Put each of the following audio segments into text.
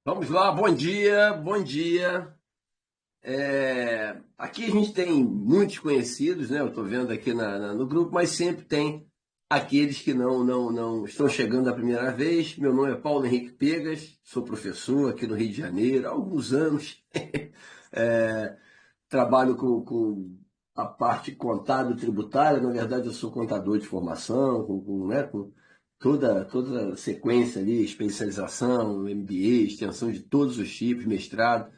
Vamos lá, bom dia, bom dia. Aqui a gente tem muitos conhecidos, né? Eu estou vendo aqui no grupo, mas sempre tem aqueles que não estão chegando a primeira vez. Meu nome é Paulo Henrique Pegas, sou professor aqui no Rio de Janeiro há alguns anos. É, Trabalho com a parte contábil tributária. Na verdade, eu sou contador de formação, né, com toda a sequência ali, especialização, MBA, extensão de todos os tipos, mestrado.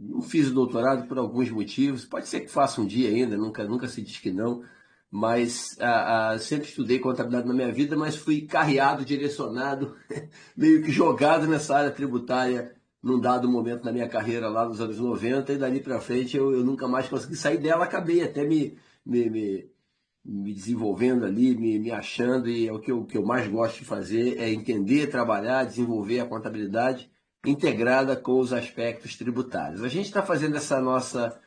Não fiz o doutorado por alguns motivos, pode ser que faça um dia ainda, nunca se diz que não, mas sempre estudei contabilidade na minha vida, mas fui carreado, direcionado, meio que jogado nessa área tributária num dado momento da minha carreira lá nos anos 90 e dali para frente eu nunca mais consegui sair dela, acabei até me, me, me desenvolvendo ali, me achando, e é o que eu mais gosto de fazer, é entender, trabalhar, desenvolver a contabilidade integrada com os aspectos tributários. A gente está fazendo essa nossa,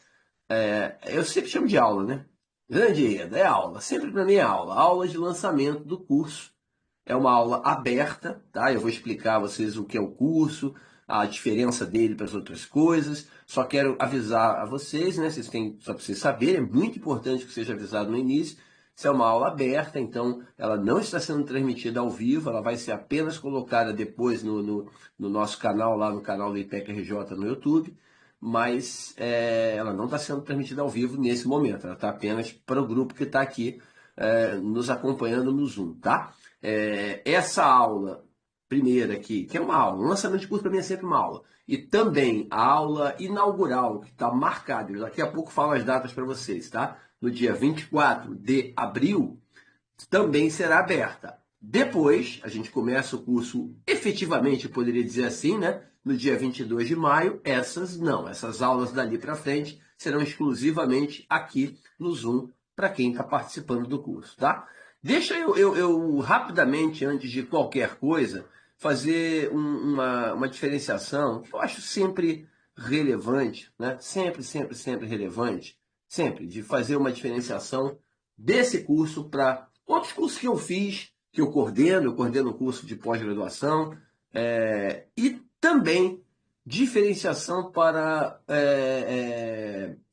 eu sempre chamo de aula, né? Grande Ieda, é aula, sempre para mim é aula, aula de lançamento do curso. É uma aula aberta, tá? Eu vou explicar a vocês o que é o curso, a diferença dele para as outras coisas. Só quero avisar a vocês, né? Só para vocês saberem, é muito importante que seja avisado no início. Isso é uma aula aberta, então ela não está sendo transmitida ao vivo, ela vai ser apenas colocada depois no nosso canal, lá no canal do IPEC RJ no YouTube, mas ela não está sendo transmitida ao vivo nesse momento, ela está apenas para o grupo que está aqui nos acompanhando no Zoom, tá? Essa aula primeira aqui, que é uma aula, um lançamento de curso para mim é sempre uma aula, e também a aula inaugural, que está marcada, eu daqui a pouco falo as datas para vocês, tá? No dia 24 de abril, também será aberta. Depois, a gente começa o curso efetivamente, eu poderia dizer assim, né? No dia 22 de maio, essas não, essas aulas dali para frente serão exclusivamente aqui no Zoom para quem está participando do curso, tá? Deixa eu rapidamente, antes de qualquer coisa, fazer uma diferenciação que eu acho sempre relevante, né? Sempre relevante, sempre, de fazer uma diferenciação desse curso para outros cursos que eu fiz, que eu coordeno o curso de pós-graduação, e também diferenciação para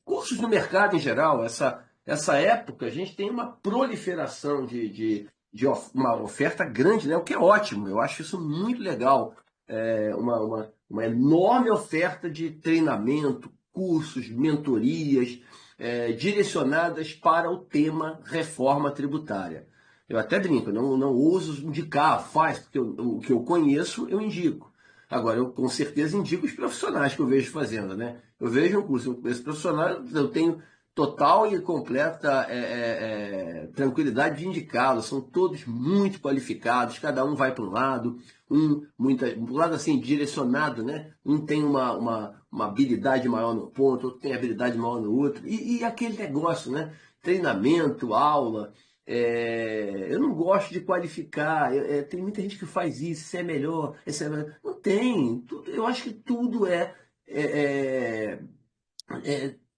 cursos no mercado em geral. Essa época a gente tem uma proliferação uma oferta grande, né? O que é ótimo, eu acho isso muito legal. Uma enorme oferta de treinamento, cursos, mentorias, direcionadas para o tema reforma tributária. Eu até brinco, não uso indicar, faz, porque o que eu conheço eu indico. Agora, eu com certeza indico os profissionais que eu vejo fazendo, né? Eu vejo um curso, eu conheço profissional, eu tenho total e completa tranquilidade de indicá-los. São todos muito qualificados, cada um vai para um lado, um lado assim, direcionado, né? Um tem uma habilidade maior no ponto, outro tem habilidade maior no outro. E aquele negócio, né? Treinamento, aula. Eu não gosto de qualificar. Tem muita gente que faz isso, isso é melhor, isso é melhor. Não tem. Eu acho que tudo é, é,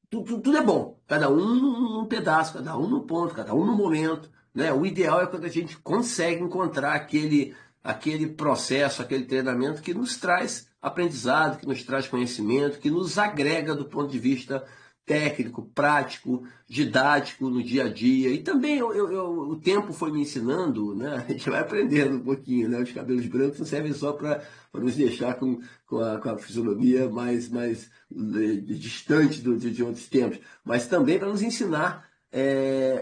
tudo é bom. Cada um num pedaço, cada um num ponto, cada um no momento. Né? O ideal é quando a gente consegue encontrar aquele processo, aquele treinamento que nos traz aprendizado, que nos traz conhecimento, que nos agrega do ponto de vista técnico, prático, didático no dia a dia. E também o tempo foi me ensinando, né? A gente vai aprendendo um pouquinho, né? Os cabelos brancos não servem só para nos deixar com a fisionomia mais distante de outros tempos, mas também para nos ensinar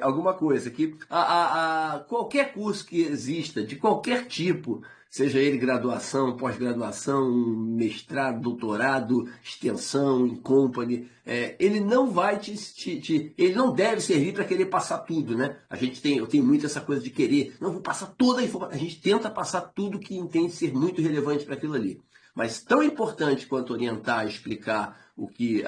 alguma coisa. Que qualquer curso que exista, de qualquer tipo, seja ele graduação, pós-graduação, mestrado, doutorado, extensão, em company, ele não vai ele não deve servir para querer passar tudo, né? Eu tenho muito essa coisa de querer, não vou passar toda a informação, a gente tenta passar tudo que entende ser muito relevante para aquilo ali. Mas tão importante quanto orientar, explicar o que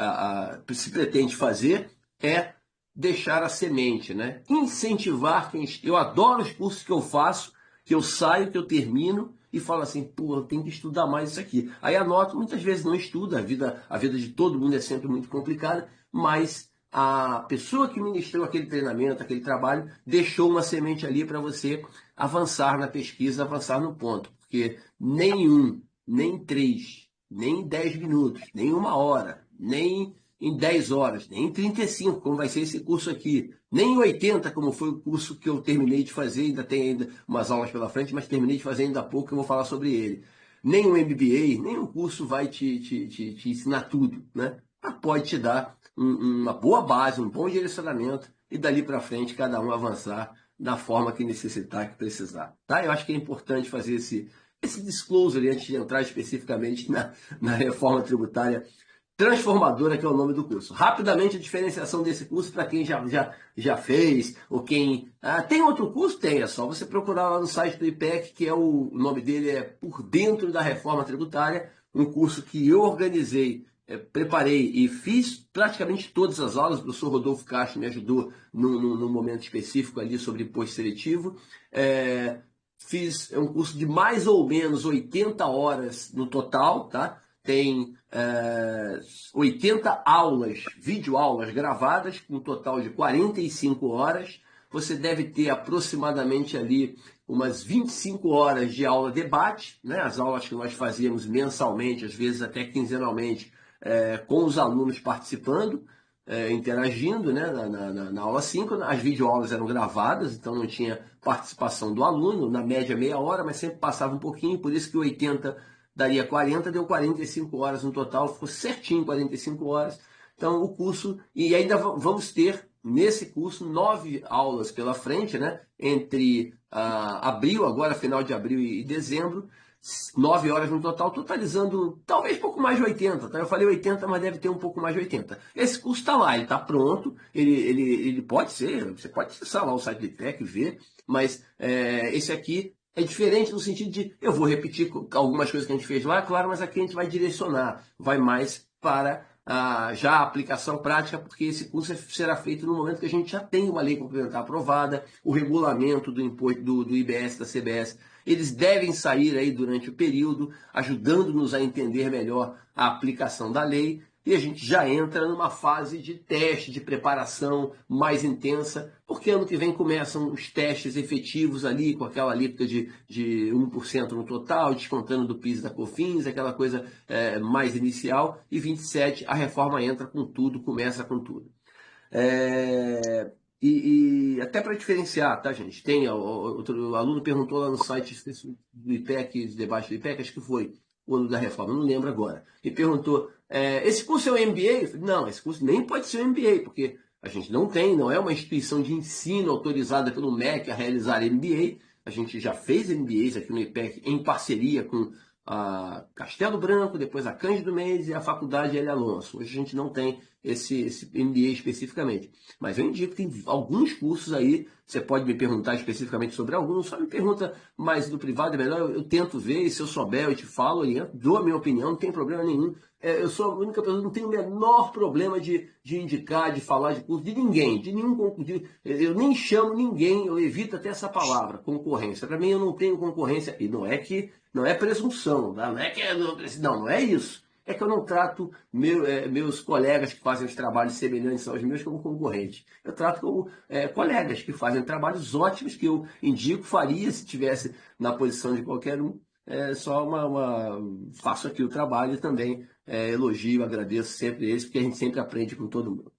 se pretende fazer é deixar a semente, né? Incentivar quem. Eu adoro os cursos que eu faço, que eu saio, que eu termino e falo assim, pô, eu tenho que estudar mais isso aqui. Aí anoto, muitas vezes não estuda, a vida de todo mundo é sempre muito complicada, mas a pessoa que ministrou aquele treinamento, aquele trabalho, deixou uma semente ali para você avançar na pesquisa, avançar no ponto, porque nenhum nem em 3, nem em 10 minutos, nem em 1 hora, nem em 10 horas, nem em 35, como vai ser esse curso aqui, nem em 80, como foi o curso que eu terminei de fazer, ainda tem ainda umas aulas pela frente, mas terminei de fazer ainda há pouco, eu vou falar sobre ele. Nem um MBA, nenhum curso vai te ensinar tudo, né? Mas pode te dar uma boa base, um bom direcionamento e dali para frente cada um avançar da forma que necessitar, que precisar. Tá? Eu acho que é importante fazer esse disclosure antes de entrar especificamente na reforma tributária transformadora, que é o nome do curso. Rapidamente, a diferenciação desse curso para quem já fez, ou quem... tem outro curso? Tem, é só você procurar lá no site do IPEC, que é o nome dele é Por Dentro da Reforma Tributária, um curso que eu organizei, preparei e fiz praticamente todas as aulas. O professor Rodolfo Castro me ajudou num momento específico ali sobre imposto seletivo. Fiz um curso de mais ou menos 80 horas no total, tá? Tem 80 aulas, videoaulas gravadas, com um total de 45 horas. Você deve ter aproximadamente ali umas 25 horas de aula debate, né? As aulas que nós fazíamos mensalmente, às vezes até quinzenalmente, com os alunos participando, interagindo, né? Na aula 5. As videoaulas eram gravadas, então não tinha participação do aluno, na média meia hora, mas sempre passava um pouquinho, por isso que 80 daria 40, deu 45 horas no total, ficou certinho 45 horas. Então o curso, e ainda vamos ter nesse curso 9 aulas pela frente, né? Entre abril, agora final de abril e dezembro, 9 horas no total, totalizando talvez pouco mais de 80, tá? Eu falei 80, mas deve ter um pouco mais de 80. Esse curso está lá, ele está pronto, ele pode ser, você pode acessar lá o site do IPEC e ver, mas esse aqui é diferente no sentido de eu vou repetir algumas coisas que a gente fez lá, claro, mas aqui a gente vai direcionar, vai mais para já a aplicação prática, porque esse curso será feito no momento que a gente já tem uma lei complementar aprovada, o regulamento do imposto do IBS, da CBS. Eles devem sair aí durante o período, ajudando-nos a entender melhor a aplicação da lei, e a gente já entra numa fase de teste, de preparação mais intensa, porque ano que vem começam os testes efetivos ali, com aquela alíquota de 1% no total, descontando do PIS e da COFINS, aquela coisa mais inicial, e 27 a reforma entra com tudo, começa com tudo. E até para diferenciar, tá, gente? Tem, outro aluno perguntou lá no site do IPEC, de debate do IPEC, acho que foi o ano da reforma, não lembro agora. E perguntou: esse curso é um MBA? Eu falei, não, esse curso nem pode ser um MBA, porque a gente não é uma instituição de ensino autorizada pelo MEC a realizar MBA. A gente já fez MBAs aqui no IPEC em parceria com a Castelo Branco, depois a Cândido Mendes e a Faculdade L. Alonso. Hoje a gente não tem esse MBA especificamente. Mas eu indico que tem alguns cursos aí, você pode me perguntar especificamente sobre alguns, só me pergunta mais do privado, é melhor, eu tento ver, e se eu souber eu te falo, oriento, dou a minha opinião, não tem problema nenhum. Eu sou a única pessoa que não tem o menor problema de indicar, de falar de curso, de ninguém, de nenhum concurso. Eu nem chamo ninguém, eu evito até essa palavra, concorrência. Para mim eu não tenho concorrência, e não é presunção, tá? Não é que não é isso. É que eu não trato meus colegas que fazem os trabalhos semelhantes aos meus como concorrentes. Eu trato como colegas que fazem trabalhos ótimos que eu indico, faria se tivesse na posição de qualquer um. Só faço aqui o trabalho e também elogio, agradeço sempre eles, porque a gente sempre aprende com todo mundo.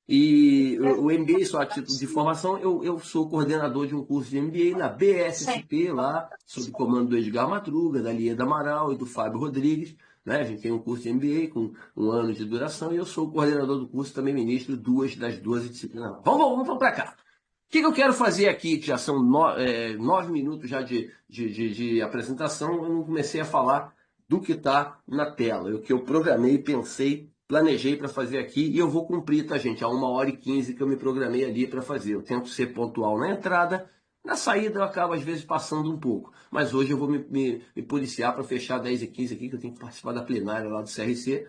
E o MBA, só a título de formação, eu sou coordenador de um curso de MBA na BSSP, lá, sob comando do Edgar Madruga, da Lieda Amaral e do Fábio Rodrigues. Né? A gente tem um curso de MBA com 1 ano de duração e eu sou o coordenador do curso, também ministro das 12 disciplinas. Vamos para cá. O que eu quero fazer aqui, que já são 9 minutos já de apresentação, eu não comecei a falar do que está na tela, o que eu programei, pensei, planejei para fazer aqui e eu vou cumprir, tá, gente? Há 1h15 que eu me programei ali para fazer. Eu tento ser pontual na entrada, na saída eu acabo às vezes passando um pouco, mas hoje eu vou me policiar para fechar 10h15 aqui, que eu tenho que participar da plenária lá do CRC.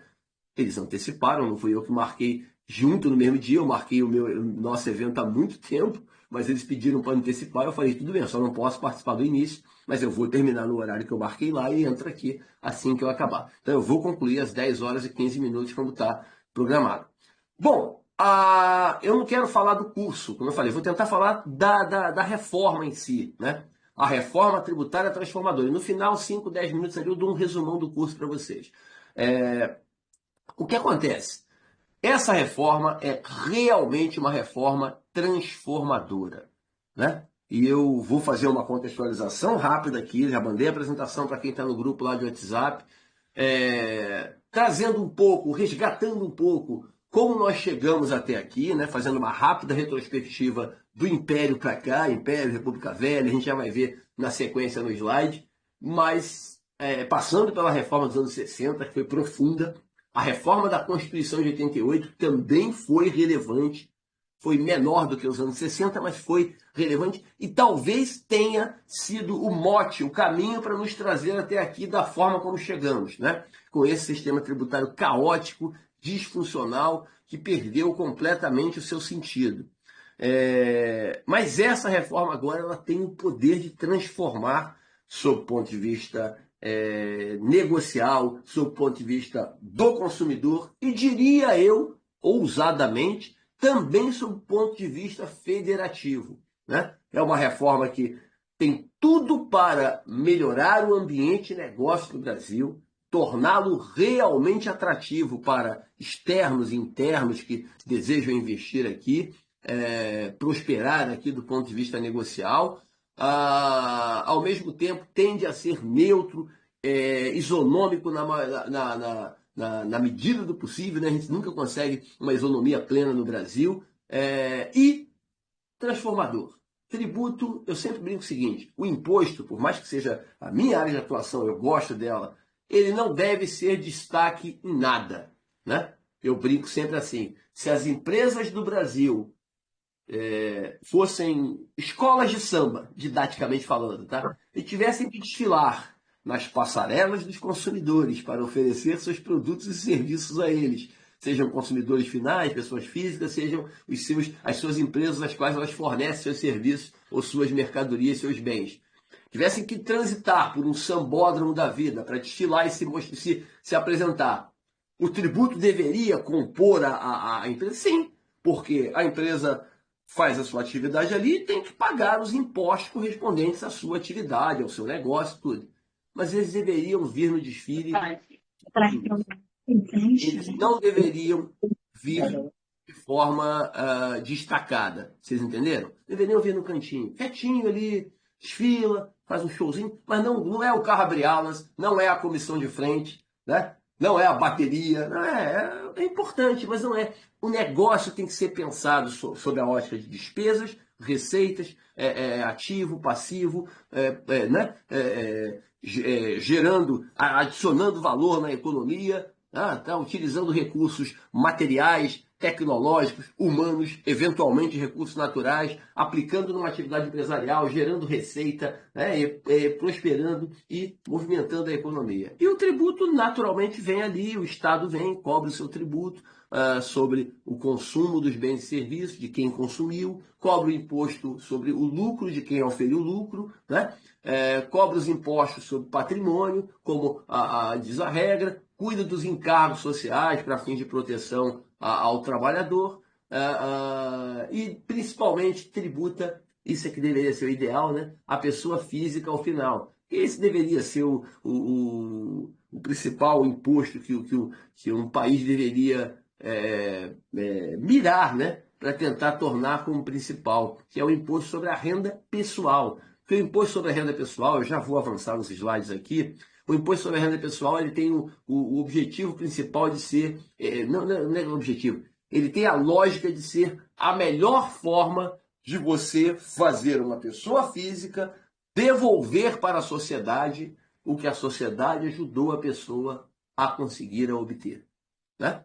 Eles anteciparam, não fui eu que marquei junto no mesmo dia, eu marquei o nosso evento há muito tempo, mas eles pediram para antecipar, eu falei, tudo bem, eu só não posso participar do início, mas eu vou terminar no horário que eu marquei lá e entro aqui assim que eu acabar. Então eu vou concluir às 10h15, como está programado. Bom, eu não quero falar do curso, como eu falei, vou tentar falar da reforma em si, né? A reforma tributária transformadora. E no final, 5, 10 minutos ali, eu dou um resumão do curso para vocês. O que acontece? Essa reforma é realmente uma reforma transformadora, né? E eu vou fazer uma contextualização rápida aqui, já mandei a apresentação para quem está no grupo lá de WhatsApp, trazendo um pouco, resgatando um pouco como nós chegamos até aqui, né? Fazendo uma rápida retrospectiva do Império para cá, Império, República Velha, a gente já vai ver na sequência no slide, mas passando pela reforma dos anos 60, que foi profunda. A reforma da Constituição de 88 também foi relevante, foi menor do que os anos 60, mas foi relevante e talvez tenha sido o mote, o caminho para nos trazer até aqui da forma como chegamos, né? Com esse sistema tributário caótico, disfuncional, que perdeu completamente o seu sentido. Mas essa reforma agora ela tem o poder de transformar, sob o ponto de vista negocial, sob o ponto de vista do consumidor e, diria eu, ousadamente, também sob o ponto de vista federativo, né? É uma reforma que tem tudo para melhorar o ambiente de negócio no Brasil, torná-lo realmente atrativo para externos e internos que desejam investir aqui, prosperar aqui do ponto de vista negocial. Ao mesmo tempo tende a ser neutro, isonômico na medida do possível, né? A gente nunca consegue uma isonomia plena no Brasil, e transformador. Tributo, eu sempre brinco o seguinte, o imposto, por mais que seja a minha área de atuação, eu gosto dela, ele não deve ser destaque em nada, né? Eu brinco sempre assim, se as empresas do Brasil fossem escolas de samba, didaticamente falando, tá? E tivessem que desfilar nas passarelas dos consumidores para oferecer seus produtos e serviços a eles, sejam consumidores finais, pessoas físicas, sejam as suas empresas às quais elas fornecem seus serviços ou suas mercadorias, seus bens. Tivessem que transitar por um sambódromo da vida para desfilar e se apresentar. O tributo deveria compor a empresa? Sim, porque a empresa faz a sua atividade ali e tem que pagar os impostos correspondentes à sua atividade, ao seu negócio, tudo. Mas eles deveriam vir no desfile. Eles não deveriam vir de forma destacada. Vocês entenderam? Deveriam vir no cantinho, quietinho ali, desfila, faz um showzinho, mas não é o carro abre alas, não é a comissão de frente, né? Não é a bateria, não é importante, mas não é. O negócio tem que ser pensado sob a ótica de despesas, receitas, ativo, passivo, né? Gerando, adicionando valor na economia, tá utilizando recursos materiais, tecnológicos, humanos, eventualmente recursos naturais, aplicando numa atividade empresarial, gerando receita, né, prosperando e movimentando a economia. E o tributo naturalmente vem ali, o Estado vem, cobra o seu tributo sobre o consumo dos bens e serviços de quem consumiu, cobra o imposto sobre o lucro de quem oferiu o lucro, né? Cobra os impostos sobre patrimônio, como diz a regra, cuida dos encargos sociais para fins de proteção ao trabalhador e principalmente tributa, isso é que deveria ser o ideal, né? A pessoa física ao final. Esse deveria ser o principal imposto que um país deveria mirar, né? Para tentar tornar como principal, que é o imposto sobre a renda pessoal. Porque o imposto sobre a renda pessoal, eu já vou avançar nos slides aqui, o imposto sobre a renda pessoal ele tem o objetivo principal de ser, não é o objetivo, ele tem a lógica de ser a melhor forma de você fazer uma pessoa física devolver para a sociedade o que a sociedade ajudou a pessoa a conseguir a obter, né?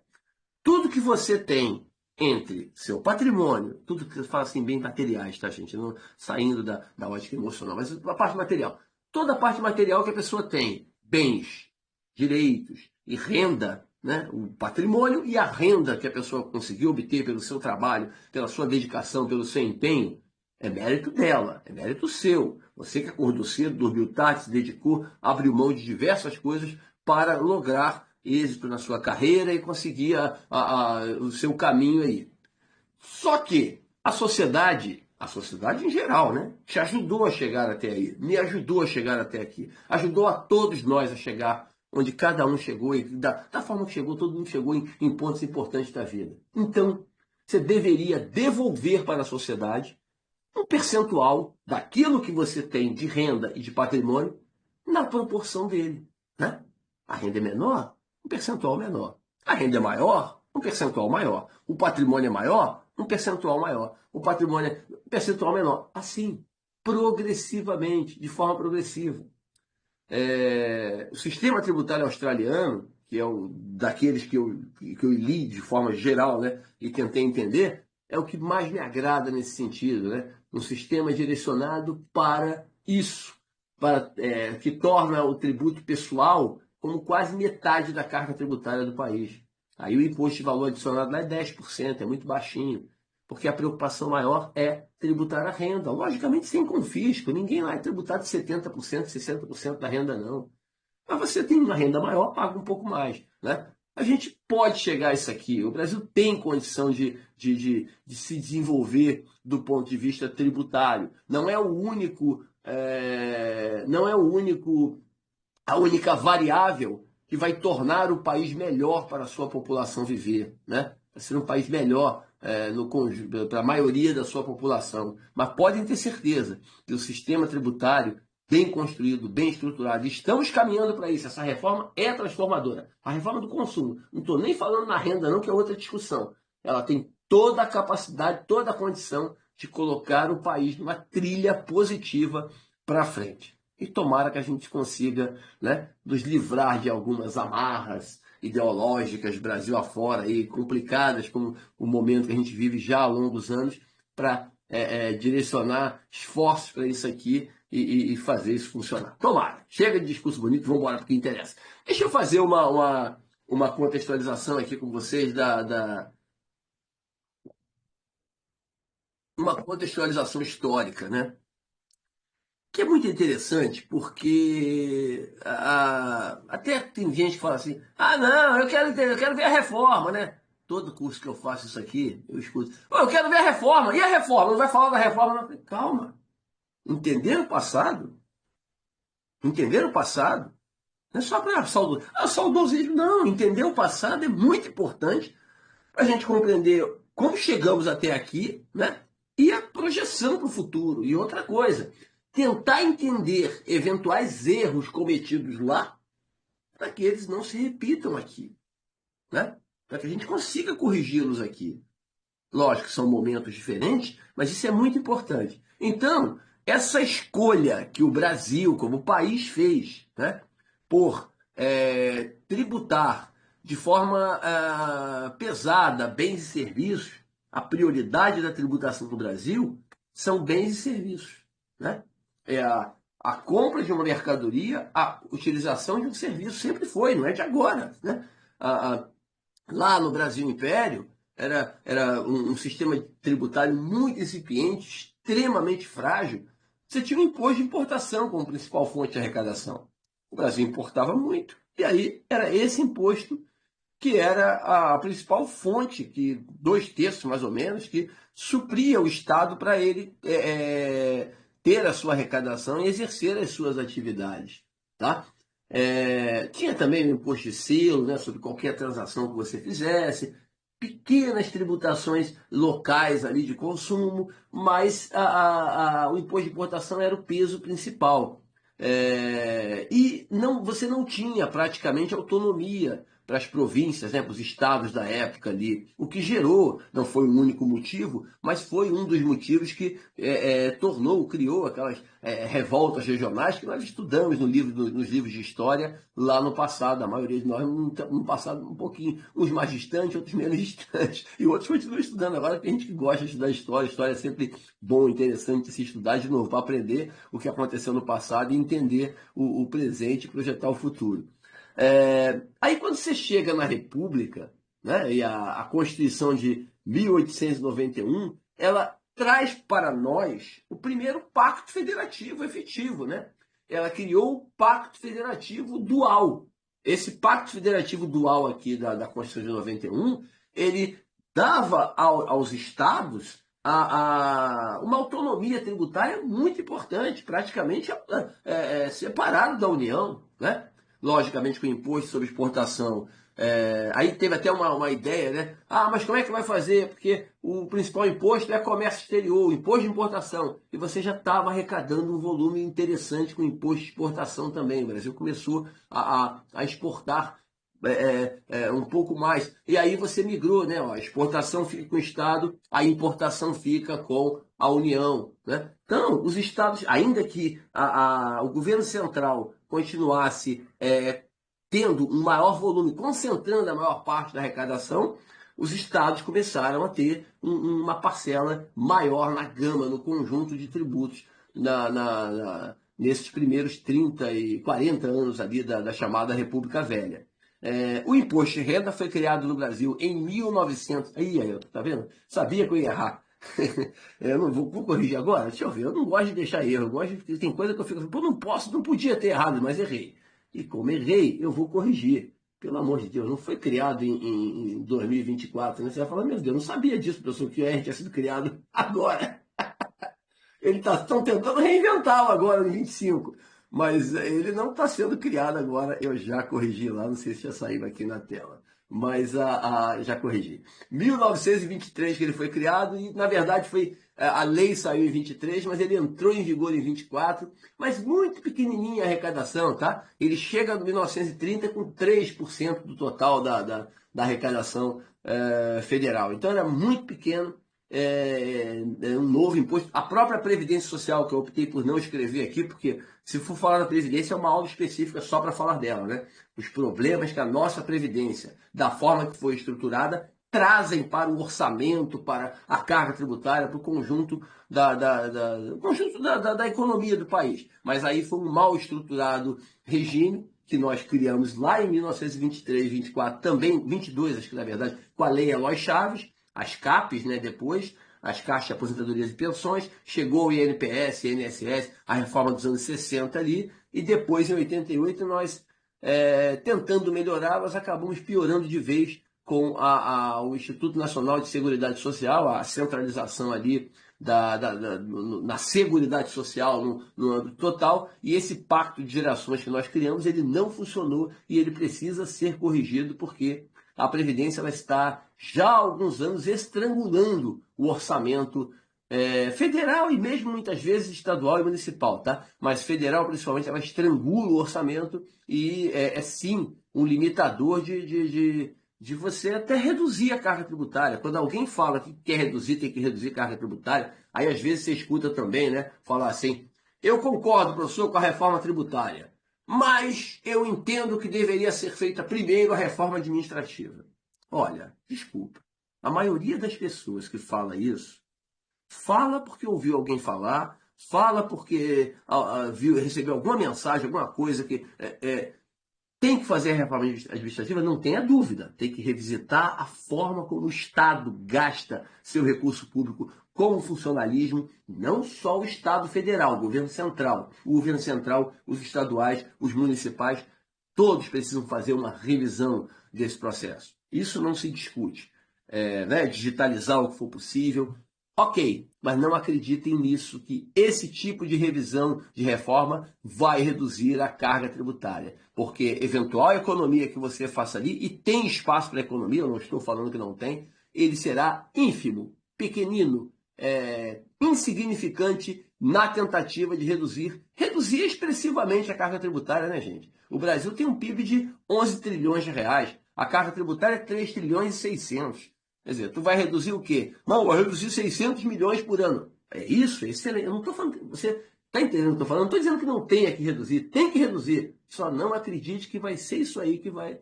Tudo que você tem entre seu patrimônio, tudo que você fala assim, bem materiais, tá, gente? Não saindo da ótica emocional, mas a parte material. Toda a parte material que a pessoa tem, bens, direitos e renda, né? O patrimônio e a renda que a pessoa conseguiu obter pelo seu trabalho, pela sua dedicação, pelo seu empenho, é mérito dela, é mérito seu. Você que acordou cedo, dormiu tarde, se dedicou, abriu mão de diversas coisas para lograr êxito na sua carreira e conseguir o seu caminho aí. Só que a sociedade, A sociedade em geral, né? Te ajudou a chegar até aí, me ajudou a chegar até aqui, ajudou a todos nós a chegar onde cada um chegou e da forma que chegou, todo mundo chegou em pontos importantes da vida. Então, você deveria devolver para a sociedade um percentual daquilo que você tem de renda e de patrimônio na proporção dele, né? A renda é menor, um percentual menor. A renda é maior, um percentual maior. O patrimônio é maior, um percentual maior. O patrimônio é um percentual menor. Assim, progressivamente, de forma progressiva. O sistema tributário australiano, que é daqueles que eu li de forma geral, né, e tentei entender, é o que mais me agrada nesse sentido, né? Um sistema direcionado para isso, que torna o tributo pessoal como quase metade da carga tributária do país. Aí o imposto de valor adicionado lá é 10%, é muito baixinho, porque a preocupação maior é tributar a renda, logicamente sem confisco. Ninguém lá é tributado de 70%, 60% da renda, não. Mas você tem uma renda maior, paga um pouco mais, né? A gente pode chegar a isso aqui. O Brasil tem condição de se desenvolver do ponto de vista tributário. Não é o único, não é o único, a única variável que vai tornar o país melhor para a sua população viver, né? Vai ser um país melhor para a maioria da sua população. Mas podem ter certeza que o sistema tributário bem construído, bem estruturado, estamos caminhando para isso. Essa reforma é transformadora. A reforma do consumo, não estou nem falando na renda não, que é outra discussão. Ela tem toda a capacidade, toda a condição de colocar o país numa trilha positiva para frente. E tomara que a gente consiga, né, nos livrar de algumas amarras ideológicas, Brasil afora, aí, complicadas, como o momento que a gente vive já há longos anos, para direcionar esforços para isso aqui e fazer isso funcionar. Tomara. Chega de discurso bonito, vamos embora para o que interessa. Deixa eu fazer uma contextualização aqui com vocês uma contextualização histórica, né? Que é muito interessante, porque até tem gente que fala assim, não, eu quero ver a reforma, né? Todo curso que eu faço isso aqui, eu escuto, eu quero ver a reforma, e a reforma? Não vai falar da reforma? Não. Eu falei, calma, entenderam o passado? Entenderam o passado? Não é só para saudosismo, não. Entender o passado é muito importante para a gente compreender como chegamos até aqui, né? E a projeção para o futuro. E outra coisa, tentar entender eventuais erros cometidos lá para que eles não se repitam aqui, né? Para que a gente consiga corrigi-los aqui. Lógico que são momentos diferentes, mas isso é muito importante. Então, essa escolha que o Brasil, como país, fez, né, por tributar de forma pesada bens e serviços, a prioridade da tributação no Brasil são bens e serviços. Né? É a compra de uma mercadoria, a utilização de um serviço, sempre foi, não é de agora. Né? Lá no Brasil Império, era um sistema tributário muito incipiente, extremamente frágil. Você tinha o imposto de importação como principal fonte de arrecadação. O Brasil importava muito. E aí era esse imposto que era a principal fonte, que 2/3 mais ou menos, que supria o Estado para ele ter a sua arrecadação e exercer as suas atividades. Tá? Tinha também o imposto de selo, né, sobre qualquer transação que você fizesse, pequenas tributações locais ali de consumo, mas o imposto de importação era o peso principal. E você não tinha praticamente autonomia para as províncias, né, para os estados da época ali, o que gerou, não foi o único motivo, mas foi um dos motivos que criou aquelas revoltas regionais que nós estudamos nos livros de história lá no passado, a maioria de nós no passado um pouquinho, uns mais distantes, outros menos distantes, e outros continuam estudando. Agora tem gente que gosta de estudar história é sempre bom, interessante se estudar de novo, para aprender o que aconteceu no passado e entender o presente e projetar o futuro. Aí quando você chega na República, né, e a Constituição de 1891, ela traz para nós o primeiro pacto federativo efetivo, né? Ela criou o Pacto Federativo Dual. Esse Pacto Federativo Dual aqui da Constituição de 91, ele dava aos estados uma autonomia tributária muito importante, praticamente separado da União, né? Logicamente com o imposto sobre exportação. Aí teve até uma ideia, né? Ah, mas como é que vai fazer? Porque o principal imposto é comércio exterior, o imposto de importação. E você já estava arrecadando um volume interessante com o imposto de exportação também. O Brasil começou a exportar um pouco mais. E aí você migrou, né? Ó, a exportação fica com o Estado, a importação fica com a União, né? Então, os estados, ainda que o governo central continuasse tendo um maior volume, concentrando a maior parte da arrecadação, os estados começaram a ter uma parcela maior na gama, no conjunto de tributos, nesses primeiros 30 e 40 anos ali da chamada República Velha. O imposto de renda foi criado no Brasil em 1900. Aí, tá vendo? Sabia que eu ia errar. Eu não vou corrigir agora? Deixa eu ver. Eu não gosto de deixar erro. Tem coisa que eu fico assim, pô, não podia ter errado, mas errei. E como errei, eu vou corrigir. Pelo amor de Deus, não foi criado em 2024, né? Você vai falar, meu Deus, eu não sabia disso, professor, que o R tinha sido criado agora. Estão tentando reinventá-lo agora em 25, mas ele não está sendo criado agora. Eu já corrigi lá, não sei se já saiu aqui na tela, mas já corrigi. 1923 que ele foi criado e, na verdade, a lei saiu em 23, mas ele entrou em vigor em 24, mas muito pequenininha a arrecadação, tá? Ele chega em 1930 com 3% do total da arrecadação federal. Então era muito pequeno. Um novo imposto. A própria Previdência Social, que eu optei por não escrever aqui, porque se for falar da Previdência, é uma aula específica só para falar dela, né? Os problemas que a nossa Previdência, da forma que foi estruturada, trazem para o orçamento, para a carga tributária, para o conjunto da economia do país. Mas aí foi um mal estruturado regime que nós criamos lá em 1923, 24, também 22, acho que na verdade, com a Lei Eloy Chaves, as CAPES, né, depois, as Caixas de Aposentadorias e Pensões, chegou o INPS, INSS, a reforma dos anos 60 ali, e depois, em 88, nós, tentando melhorar, nós acabamos piorando de vez com o Instituto Nacional de Seguridade Social, a centralização ali na Seguridade Social no âmbito total, e esse pacto de gerações que nós criamos, ele não funcionou e ele precisa ser corrigido porque a Previdência ela está já há alguns anos estrangulando o orçamento federal e mesmo muitas vezes estadual e municipal, tá? Mas federal, principalmente, ela estrangula o orçamento e sim um limitador de você até reduzir a carga tributária. Quando alguém fala que quer reduzir, tem que reduzir a carga tributária, aí às vezes você escuta também, né? Falar assim, eu concordo, professor, com a reforma tributária, mas eu entendo que deveria ser feita primeiro a reforma administrativa. Olha, desculpa. A maioria das pessoas que fala isso, fala porque ouviu alguém falar, fala porque recebeu alguma mensagem, alguma coisa que tem que fazer a reforma administrativa, não tenha dúvida. Tem que revisitar a forma como o Estado gasta seu recurso público com o funcionalismo, não só o Estado federal, o governo central, os estaduais, os municipais, todos precisam fazer uma revisão desse processo. Isso não se discute. Né? Digitalizar o que for possível, ok, mas não acreditem nisso, que esse tipo de revisão, de reforma, vai reduzir a carga tributária. Porque eventual economia que você faça ali, e tem espaço para economia, eu não estou falando que não tem, ele será ínfimo, pequenino, insignificante na tentativa de reduzir expressivamente a carga tributária, né, gente? O Brasil tem um PIB de 11 trilhões de reais, a carga tributária é 3 trilhões e 600. Quer dizer, tu vai reduzir o quê? Não, vai reduzir 600 milhões por ano. É isso? É excelente. Eu não estou falando. Você está entendendo o que eu estou falando? Não estou dizendo que não tenha que reduzir. Tem que reduzir. Só não acredite que vai ser isso aí que vai.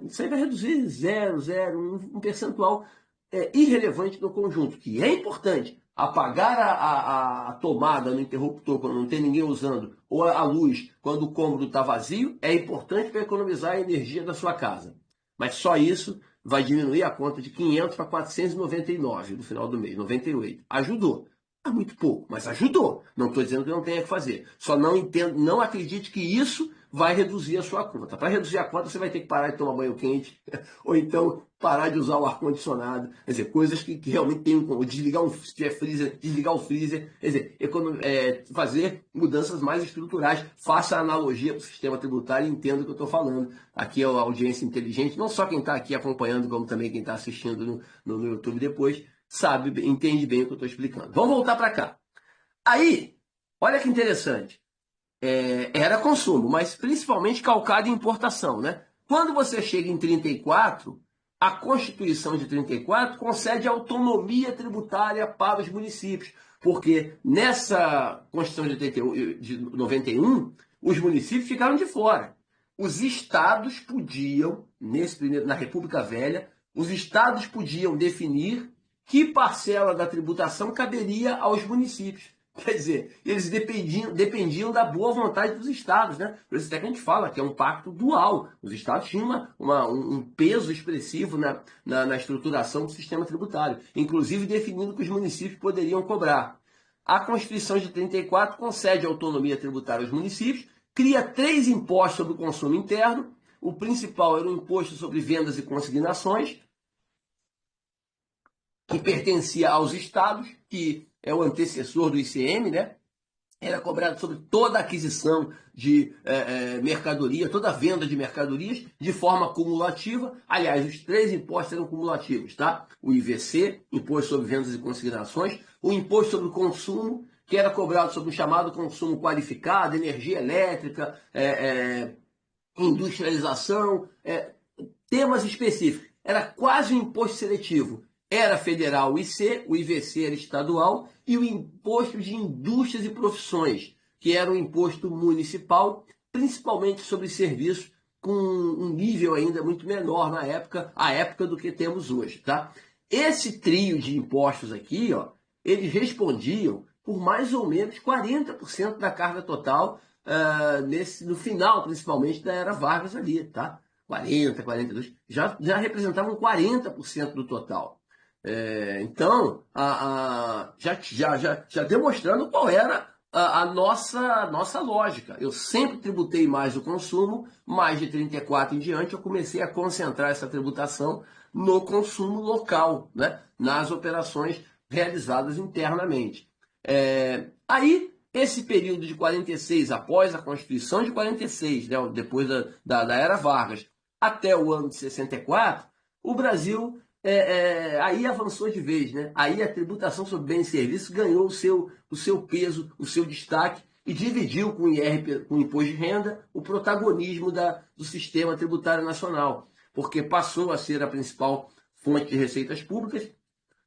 Isso aí vai reduzir um percentual irrelevante do conjunto, que é importante. Apagar a tomada no interruptor quando não tem ninguém usando, ou a luz quando o cômodo está vazio, é importante para economizar a energia da sua casa. Mas só isso vai diminuir a conta de 500 para 499 no final do mês, 98. Ajudou. É muito pouco, mas ajudou. Não estou dizendo que não tenha que fazer. Só não entendo, não acredite que isso vai reduzir a sua conta. Para reduzir a conta, você vai ter que parar de tomar banho quente, ou então parar de usar o ar-condicionado, quer dizer, coisas que realmente tem como desligar se tiver freezer, desligar o freezer, quer dizer, fazer mudanças mais estruturais. Faça a analogia para o sistema tributário e entenda o que eu estou falando. Aqui é a audiência inteligente, não só quem está aqui acompanhando, como também quem está assistindo no YouTube depois, sabe, entende bem o que eu estou explicando. Vamos voltar para cá. Aí, olha que interessante. Era consumo, mas principalmente calcado em importação, né? Quando você chega em 34, a Constituição de 34 concede autonomia tributária para os municípios, porque nessa Constituição de 91, os municípios ficaram de fora. Os estados podiam, na República Velha, os estados podiam definir que parcela da tributação caberia aos municípios. Quer dizer, eles dependiam da boa vontade dos estados, né? Por isso até que a gente fala que é um pacto dual. Os estados tinham um peso expressivo na estruturação do sistema tributário, inclusive definindo que os municípios poderiam cobrar. A Constituição de 34 concede autonomia tributária aos municípios, cria 3 impostos sobre o consumo interno. O principal era o imposto sobre vendas e consignações, que pertencia aos estados, que é o antecessor do ICM, né? Era cobrado sobre toda aquisição de mercadoria, toda venda de mercadorias, de forma cumulativa. Aliás, os 3 impostos eram cumulativos, tá? O IVC, Imposto sobre Vendas e Consignações, o Imposto sobre o Consumo, que era cobrado sobre o chamado consumo qualificado, energia elétrica, industrialização, temas específicos. Era quase um imposto seletivo. Era federal o IC, o IVC era estadual, e o imposto de indústrias e profissões, que era um imposto municipal, principalmente sobre serviços, com um nível ainda muito menor à época do que temos hoje. Tá? Esse trio de impostos aqui, ó, eles respondiam por mais ou menos 40% da carga total, no final, principalmente, da era Vargas ali, tá? 40, 42, já representavam 40% do total. Então, já demonstrando qual era a nossa lógica. Eu sempre tributei mais o consumo, mais de 34 em diante, eu comecei a concentrar essa tributação no consumo local, né? Nas operações realizadas internamente. Aí, esse período de 46, após a Constituição de 46, né, depois da Era Vargas, até o ano de 64, o Brasil aí avançou de vez, né? Aí a tributação sobre bens e serviços ganhou o seu peso, o seu destaque e dividiu com o Imposto de Renda, o protagonismo do sistema tributário nacional, porque passou a ser a principal fonte de receitas públicas,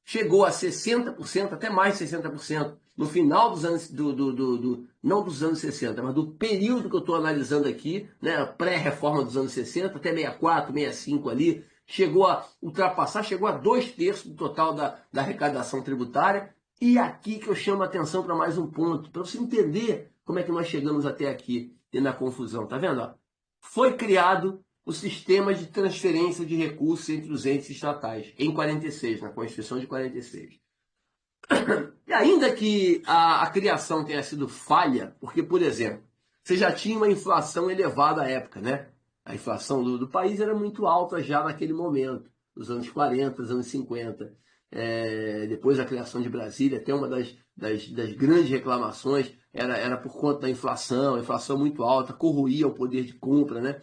chegou a 60%, até mais de 60%, no final dos anos, não dos anos 60, mas do período que eu estou analisando aqui, né, pré-reforma dos anos 60, até 64, 65 ali, chegou a ultrapassar, chegou a 2/3 do total da arrecadação tributária. E aqui que eu chamo a atenção para mais um ponto, para você entender como é que nós chegamos até aqui e na confusão. Tá vendo? Ó? Foi criado o sistema de transferência de recursos entre os entes estatais, em 46, na Constituição de 46. E ainda que a criação tenha sido falha, porque, por exemplo, você já tinha uma inflação elevada à época, né? A inflação do país era muito alta já naquele momento, nos anos 40, nos anos 50. Depois da criação de Brasília, até uma das grandes reclamações era por conta da inflação, a inflação muito alta, corroía o poder de compra, né?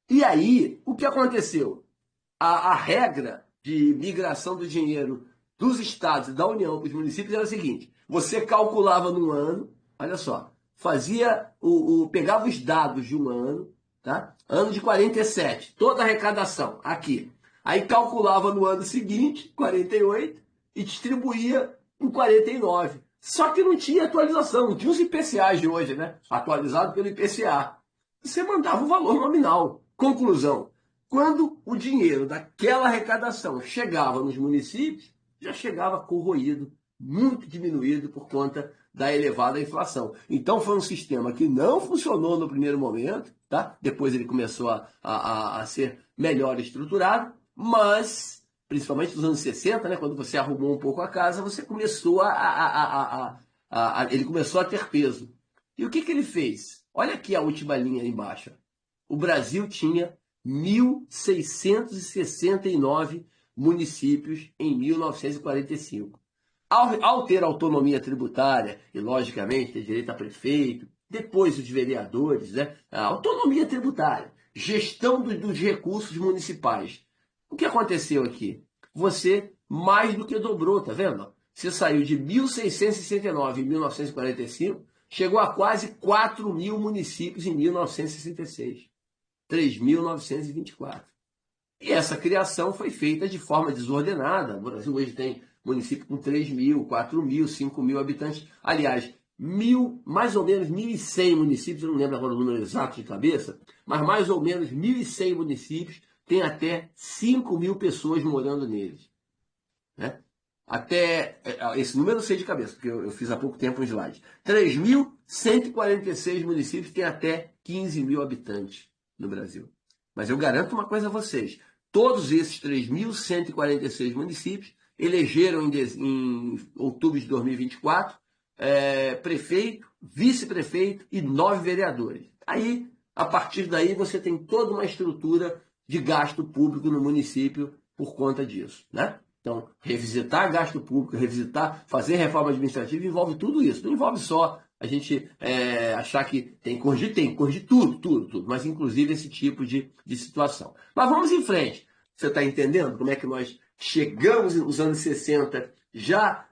E aí, o que aconteceu? A regra de migração do dinheiro dos estados e da União para os municípios era a seguinte: você calculava num ano, olha só, pegava os dados de um ano, tá? Ano de 47, toda a arrecadação aqui. Aí calculava no ano seguinte, 48, e distribuía em 49. Só que não tinha atualização, não tinha os IPCAs de hoje, né? Atualizado pelo IPCA. Você mandava o valor nominal. Conclusão: quando o dinheiro daquela arrecadação chegava nos municípios, já chegava corroído, muito diminuído por conta da elevada inflação. Então foi um sistema que não funcionou no primeiro momento, tá? Depois ele começou a ser melhor estruturado, mas principalmente nos anos 60, né, quando você arrumou um pouco a casa, você começou ele começou a ter peso. E o que ele fez? Olha aqui a última linha aí embaixo. O Brasil tinha 1.669 municípios em 1945. Ao ter autonomia tributária e, logicamente, ter direito a prefeito, depois os vereadores, né? A autonomia tributária, gestão dos recursos municipais. O que aconteceu aqui? Você mais do que dobrou, tá vendo? Você saiu de 1.669 em 1945, chegou a quase 4.000 municípios em 1966. 3.924. E essa criação foi feita de forma desordenada. O Brasil hoje tem município com 3.000, 4.000, 5.000 habitantes. Aliás, mais ou menos 1.100 municípios, eu não lembro agora o número exato de cabeça, mas mais ou menos 1.100 municípios têm até 5.000 pessoas morando neles. Né? Até esse número eu sei de cabeça, porque eu fiz há pouco tempo um slide. 3.146 municípios têm até 15.000 habitantes no Brasil. Mas eu garanto uma coisa a vocês: todos esses 3.146 municípios elegeram em outubro de 2024 prefeito, vice-prefeito e 9 vereadores. Aí, a partir daí, você tem toda uma estrutura de gasto público no município por conta disso, né? Então, revisitar gasto público, fazer reforma administrativa envolve tudo isso. Não envolve só a gente achar que tem que corrigir tudo, mas inclusive esse tipo de situação. Mas vamos em frente. Você está entendendo como é que nós chegamos nos anos 60 já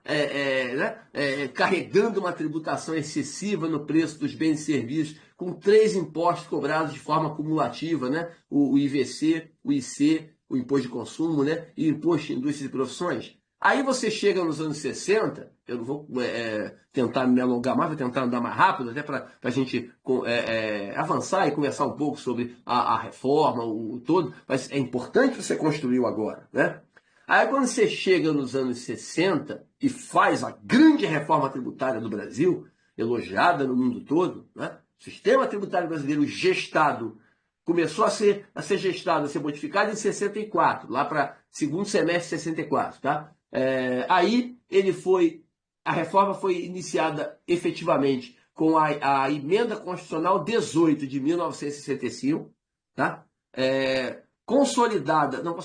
carregando uma tributação excessiva no preço dos bens e serviços, com 3 impostos cobrados de forma cumulativa, né? O IVC, o IC, o imposto de consumo, né? E o imposto de indústria e profissões. Aí você chega nos anos 60, eu não vou tentar me alongar mais, vou tentar andar mais rápido, até para a gente avançar e conversar um pouco sobre a reforma, o todo, mas é importante você construir o agora, né? Aí quando você chega nos anos 60 e faz a grande reforma tributária do Brasil, elogiada no mundo todo, né? O sistema tributário brasileiro gestado começou a ser gestado, a ser modificado em 64, lá para segundo semestre de 64, tá? Aí a reforma foi iniciada efetivamente com a emenda constitucional 18 de 1965, tá? Consolidada não,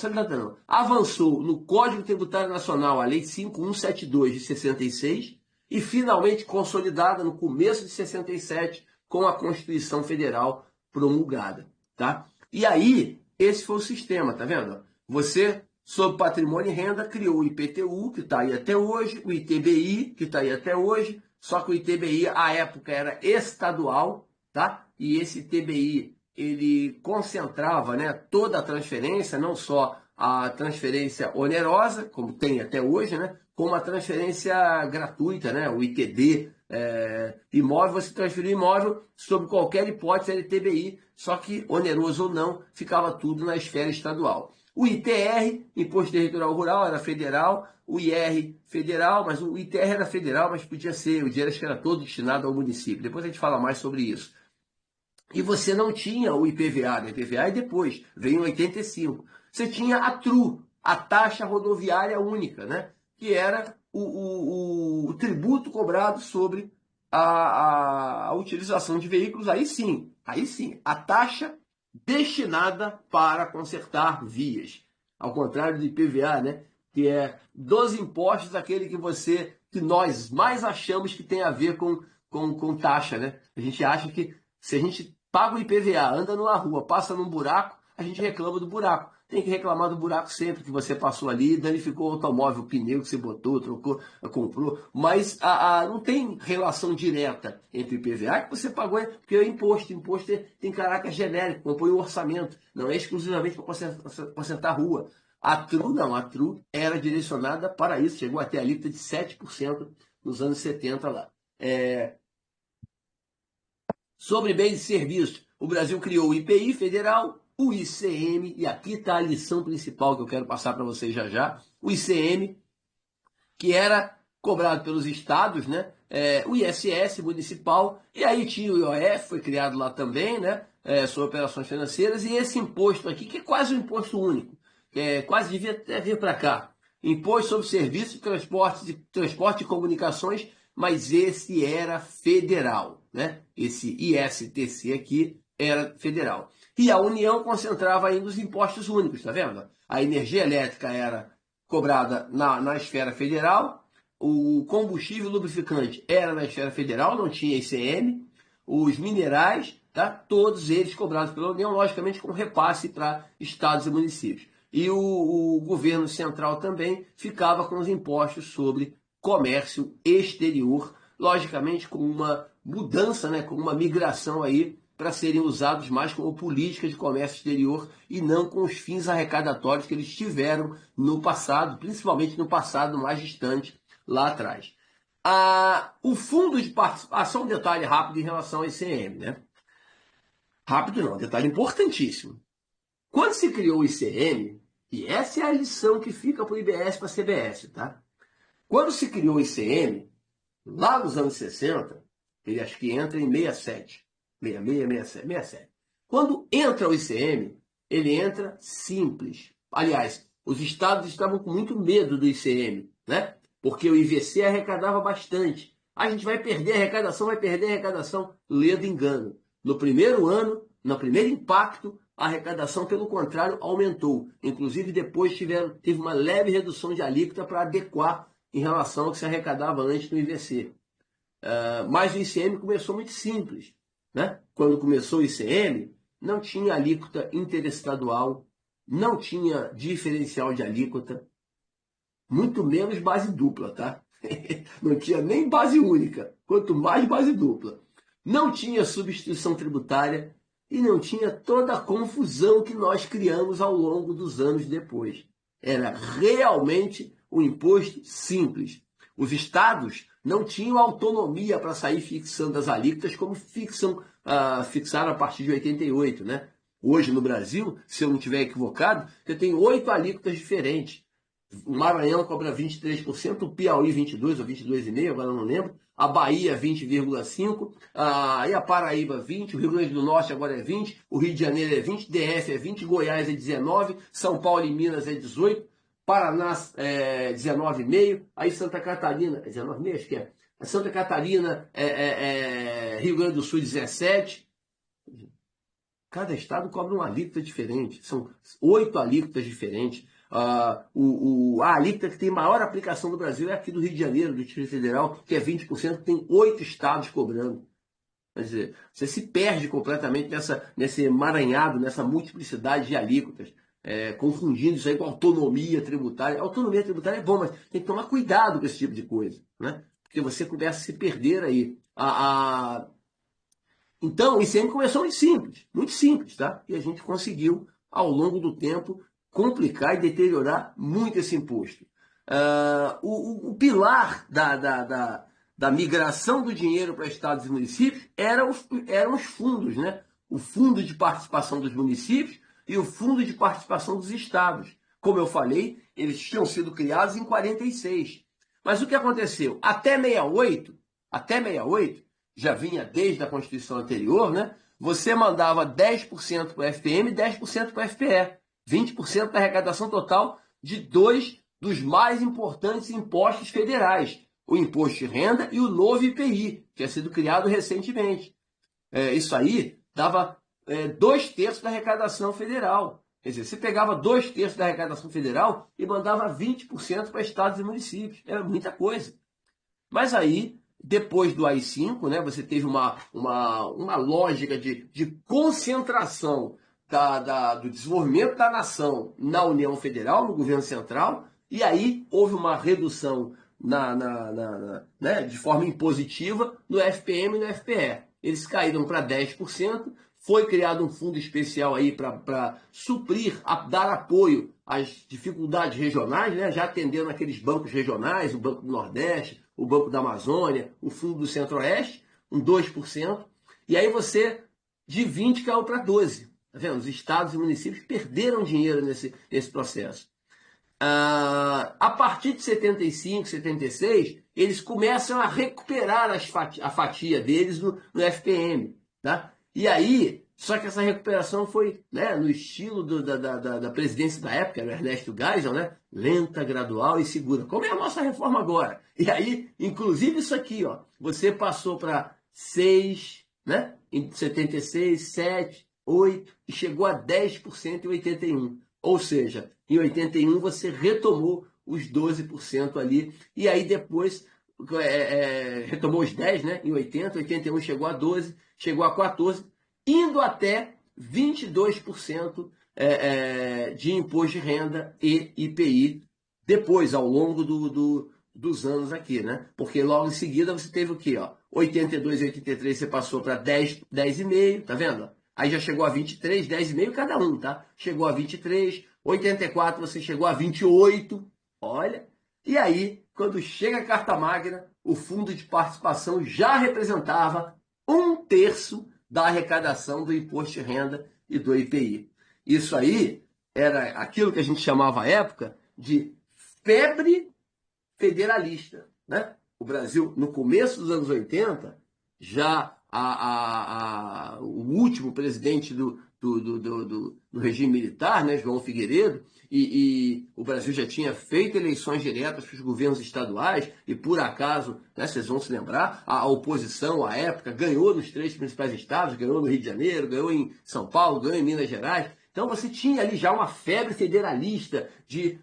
avançou no Código Tributário Nacional, a Lei 5172 de 66, e finalmente consolidada no começo de 67 com a Constituição Federal promulgada, tá? E aí, esse foi o sistema, tá vendo? Você, sobre patrimônio e renda, criou o IPTU, que está aí até hoje, o ITBI, que está aí até hoje, só que o ITBI, à época, era estadual, tá? E esse ITBI ele concentrava, né, toda a transferência, não só a transferência onerosa, como tem até hoje, né, como a transferência gratuita, né, o ITD, imóvel, você transferiu imóvel sob qualquer hipótese LTBI, só que oneroso ou não, ficava tudo na esfera estadual. O ITR, Imposto Territorial Rural, era federal, o IR federal, mas o ITR era federal, mas podia ser, o dinheiro acho que era todo destinado ao município. Depois a gente fala mais sobre isso. E você não tinha o IPVA, né? IPVA e depois, veio em 85. Você tinha a TRU, a Taxa Rodoviária Única, né? Que era o tributo cobrado sobre a utilização de veículos. Aí sim, a taxa destinada para consertar vias. Ao contrário do IPVA, né? Que é dos impostos aquele que nós mais achamos que tem a ver com taxa, né? A gente acha que se a gente paga o IPVA, anda numa rua, passa num buraco, a gente reclama do buraco. Tem que reclamar do buraco sempre que você passou ali, danificou o automóvel, o pneu que você botou, trocou, comprou. Mas não tem relação direta entre o IPVA que você pagou, porque é imposto. Imposto tem caráter genérico, compõe o orçamento. Não é exclusivamente para consertar a rua. A TRU não, a TRU era direcionada para isso, chegou até a alíquota de 7% nos anos 70 lá. Sobre bens e serviços, o Brasil criou o IPI federal, o ICM, e aqui está a lição principal que eu quero passar para vocês já. O ICM, que era cobrado pelos estados, né? O ISS municipal, e aí tinha o IOF, foi criado lá também, né? Sobre operações financeiras, e esse imposto aqui, que é quase um imposto único, quase devia até vir para cá. Imposto sobre serviços de transporte e comunicações, mas esse era federal, né? Esse ISTC aqui era federal. E a União concentrava ainda os impostos únicos, tá vendo? A energia elétrica era cobrada na esfera federal, o combustível lubrificante era na esfera federal, não tinha ICM, os minerais, tá? Todos eles cobrados pela União, logicamente com repasse para estados e municípios. E o governo central também ficava com os impostos sobre comércio exterior, logicamente com uma mudança, né, com uma migração aí para serem usados mais como política de comércio exterior e não com os fins arrecadatórios que eles tiveram no passado, principalmente no passado mais distante, lá atrás. O fundo de participação, um detalhe rápido em relação ao ICM, né? Rápido não, detalhe importantíssimo. Quando se criou o ICM, e essa é a lição que fica para o IBS e para a CBS, tá? Quando se criou o ICM, lá nos anos 60, ele acho que entra em 67, 66, 67, 67. Quando entra o ICM, ele entra simples. Aliás, os estados estavam com muito medo do ICM, né? Porque o IVC arrecadava bastante. A gente vai perder a arrecadação, vai perder a arrecadação. Ledo engano. No primeiro ano, no primeiro impacto, a arrecadação, pelo contrário, aumentou. Inclusive, depois teve uma leve redução de alíquota para adequar em relação ao que se arrecadava antes no IVC. Mas o ICM começou muito simples, né? Quando começou o ICM, não tinha alíquota interestadual, não tinha diferencial de alíquota, muito menos base dupla, tá? Não tinha nem base única, quanto mais base dupla. Não tinha substituição tributária e não tinha toda a confusão que nós criamos ao longo dos anos depois. Era realmente um imposto simples. Os estados não tinham autonomia para sair fixando as alíquotas como fixaram a partir de 88, né? Hoje no Brasil, se eu não estiver equivocado, você tem 8 alíquotas diferentes. O Maranhão cobra 23%, o Piauí 22% ou 22,5%, agora não lembro. A Bahia 20,5%, e a Paraíba 20%, o Rio Grande do Norte agora é 20%, o Rio de Janeiro é 20%, DF é 20%, Goiás é 19%, São Paulo e Minas é 18%, Paraná é 19,5%, aí Santa Catarina, é 19,5%, acho que é. Santa Catarina, Rio Grande do Sul 17%. Cada estado cobra uma alíquota diferente, são 8 alíquotas diferentes. A alíquota que tem maior aplicação no Brasil é aqui do Rio de Janeiro, do Distrito Federal, que é 20%, tem 8 estados cobrando. Quer dizer, você se perde completamente nesse emaranhado, nessa multiplicidade de alíquotas, confundindo isso aí com autonomia tributária. A autonomia tributária é bom, mas tem que tomar cuidado com esse tipo de coisa, né? Porque você começa a se perder aí. Então, o ICM começou muito simples, tá? E a gente conseguiu, ao longo do tempo, complicar e deteriorar muito esse imposto. O pilar da migração do dinheiro para estados e municípios eram os fundos, né? O fundo de participação dos municípios e o fundo de participação dos estados. Como eu falei, eles tinham sido criados em 46. Mas o que aconteceu? Até 68, já vinha desde a Constituição anterior, né? Você mandava 10% para o FPM e 10% para o FPE. 20% da arrecadação total de dois dos mais importantes impostos federais, o Imposto de Renda e o novo IPI, que tinha sido criado recentemente. Isso aí dava 2/3 da arrecadação federal. Quer dizer, você pegava 2/3 da arrecadação federal e mandava 20% para estados e municípios. Era muita coisa. Mas aí, depois do AI-5, né, você teve uma lógica de concentração do desenvolvimento da nação na União Federal, no governo central, e aí houve uma redução né, de forma impositiva no FPM e no FPE. Eles caíram para 10%, foi criado um fundo especial aí para suprir, dar apoio às dificuldades regionais, né, já atendendo aqueles bancos regionais, o Banco do Nordeste, o Banco da Amazônia, o Fundo do Centro-Oeste, um 2%, e aí você de 20 caiu para 12%. Tá vendo? Os estados e municípios perderam dinheiro nesse processo. A partir de 75, 76, eles começam a recuperar a fatia deles no FPM. Tá? E aí, só que essa recuperação foi, né, no estilo da presidência da época, o Ernesto Geisel, né, lenta, gradual e segura. Como é a nossa reforma agora? E aí, inclusive isso aqui, ó, você passou para 6, né, em 76, 7, 8 e chegou a 10% em 81. Ou seja, em 81 você retomou os 12% ali, e aí depois retomou os 10, né? Em 80, 81 chegou a 12, chegou a 14, indo até 22% de imposto de renda e IPI depois, ao longo dos anos aqui, né? Porque logo em seguida você teve o quê? Ó? 82 e 83 você passou para 10, 10,5, tá vendo? Aí já chegou a 23, 10,5 cada um, tá? Chegou a 23, 84 você chegou a 28, olha. E aí, quando chega a Carta Magna, o fundo de participação já representava 1/3 da arrecadação do imposto de renda e do IPI. Isso aí era aquilo que a gente chamava à época de febre federalista, né? O Brasil, no começo dos anos 80, já o último presidente do regime militar, né, João Figueiredo, e o Brasil já tinha feito eleições diretas para os governos estaduais, e por acaso, né, vocês vão se lembrar, a oposição à época ganhou nos 3 principais estados, ganhou no Rio de Janeiro, ganhou em São Paulo, ganhou em Minas Gerais. Então você tinha ali já uma febre federalista de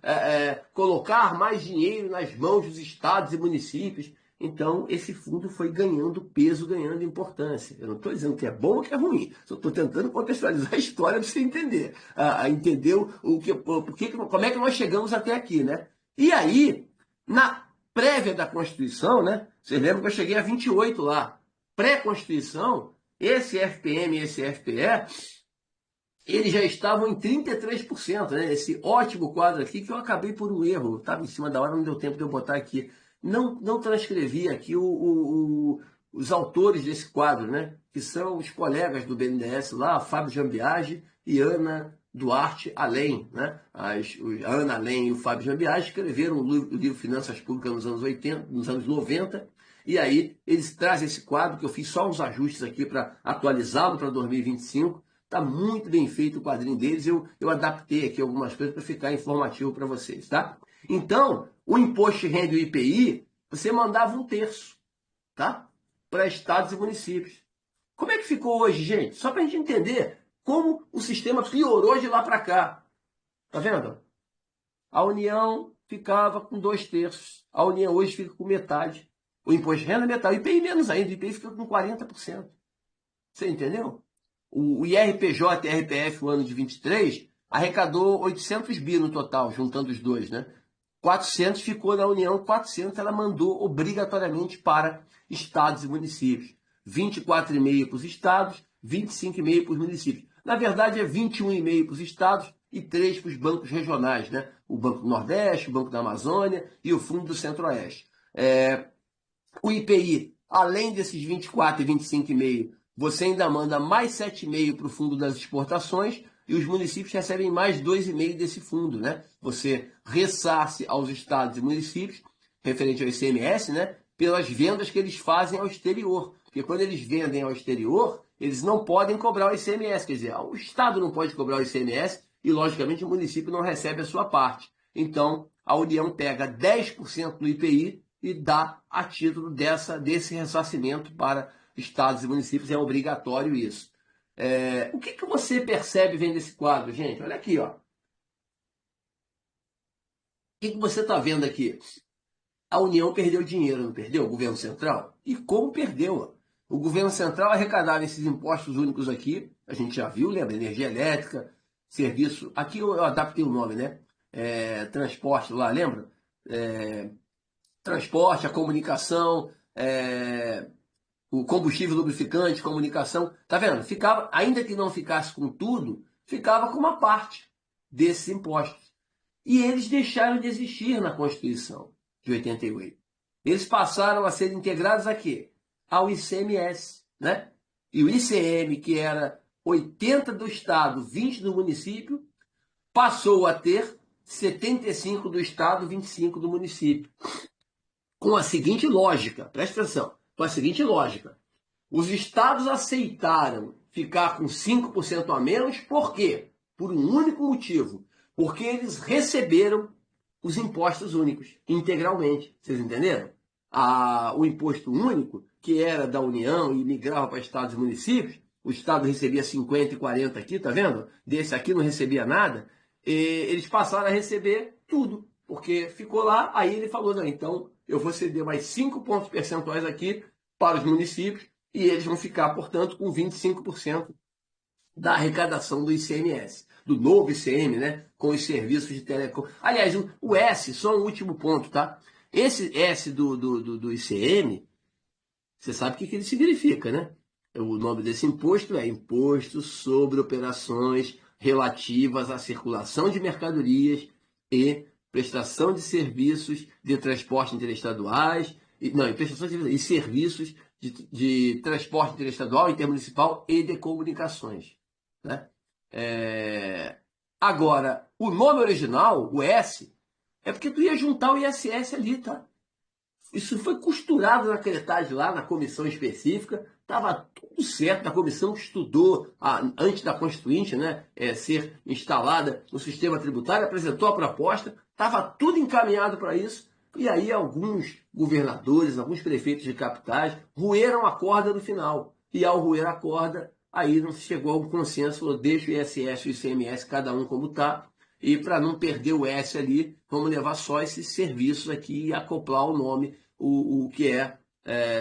colocar mais dinheiro nas mãos dos estados e municípios. Então esse fundo foi ganhando peso, ganhando importância. Eu não estou dizendo que é bom ou que é ruim, só estou tentando contextualizar a história para você entender. Entendeu como é que nós chegamos até aqui, né? E aí, na prévia da Constituição, né? Vocês lembram que eu cheguei a 28 lá. Pré-Constituição, esse FPM e esse FPE eles já estavam em 33%, né? Esse ótimo quadro aqui que eu acabei por um erro, estava em cima da hora, não deu tempo de eu botar aqui. Não transcrevi aqui os autores desse quadro, né? Que são os colegas do BNDES lá, Fábio Jambiage e Ana Duarte Além, né? A Ana Além e o Fábio Jambiage escreveram o livro Finanças Públicas nos anos 80, nos anos 90, e aí eles trazem esse quadro que eu fiz só uns ajustes aqui para atualizá-lo para 2025. Está muito bem feito o quadrinho deles. Eu adaptei aqui algumas coisas para ficar informativo para vocês, tá? Então, o imposto de renda e o IPI, você mandava 1/3, tá? Para estados e municípios. Como é que ficou hoje, gente? Só para a gente entender como o sistema piorou de lá para cá. Tá vendo? A União ficava com 2/3. A União hoje fica com metade. O imposto de renda é metade. O IPI menos ainda. O IPI fica com 40%. Você entendeu? O IRPJ e RPF, o ano de 23, arrecadou 800 bi no total, juntando os dois, né? 400 ficou na União, 400 ela mandou obrigatoriamente para estados e municípios. 24,5 para os estados, 25,5 para os municípios. Na verdade, é 21,5 para os estados e 3 para os bancos regionais, né? O Banco do Nordeste, o Banco da Amazônia e o Fundo do Centro-Oeste. O IPI, além desses 24 e 25,5, você ainda manda mais 7,5 para o fundo das exportações e os municípios recebem mais 2,5 desse fundo, né? Você ressarce aos estados e municípios, referente ao ICMS, né? Pelas vendas que eles fazem ao exterior. Porque quando eles vendem ao exterior, eles não podem cobrar o ICMS. Quer dizer, o estado não pode cobrar o ICMS e, logicamente, o município não recebe a sua parte. Então, a União pega 10% do IPI e dá a título desse ressarcimento para estados e municípios. É obrigatório isso. O que você percebe vendo esse quadro, gente? Olha aqui, ó. O que você está vendo aqui? A União perdeu dinheiro, não perdeu? O governo central? E como perdeu? O governo central arrecadava esses impostos únicos aqui, a gente já viu, lembra? Energia elétrica, serviço. Aqui eu adaptei o nome, né? Transporte lá, lembra? Transporte, a comunicação, o combustível lubrificante, comunicação. Tá vendo? Ficava, ainda que não ficasse com tudo, ficava com uma parte desses impostos. E eles deixaram de existir na Constituição de 88. Eles passaram a ser integrados a quê? Ao ICMS, né? E o ICM, que era 80 do Estado, 20 do município, passou a ter 75 do Estado, 25 do município. Com a seguinte lógica, presta atenção, com a seguinte lógica. Os estados aceitaram ficar com 5% a menos, por quê? Por um único motivo. Porque eles receberam os impostos únicos, integralmente. Vocês entenderam? O imposto único, que era da União e migrava para estados e municípios, o Estado recebia 50 e 40 aqui, tá vendo? Desse aqui não recebia nada. E eles passaram a receber tudo, porque ficou lá, aí ele falou, não, então eu vou ceder mais 5 pontos percentuais aqui para os municípios e eles vão ficar, portanto, com 25% da arrecadação do ICMS, do novo ICM, né, com os serviços de telecom. Aliás, o S, só um último ponto, tá? Esse S do ICM, você sabe o que ele significa, né? O nome desse imposto é Imposto sobre Operações Relativas à Circulação de Mercadorias e Prestação de Serviços de Transporte Interestaduais, não, e serviços de transporte interestadual, intermunicipal e de comunicações. Né? Agora, o nome original, o S, é porque tu ia juntar o ISS ali, tá? Isso foi costurado na cretagem lá, na comissão específica, estava tudo certo, a comissão que estudou antes da Constituinte, né, ser instalada no sistema tributário, apresentou a proposta, estava tudo encaminhado para isso, e aí alguns governadores, alguns prefeitos de capitais roeram a corda no final. E ao roer a corda, aí não se chegou a um consenso, falou, deixa o ISS e o ICMS cada um como está, e para não perder o S ali, vamos levar só esses serviços aqui e acoplar o nome, o que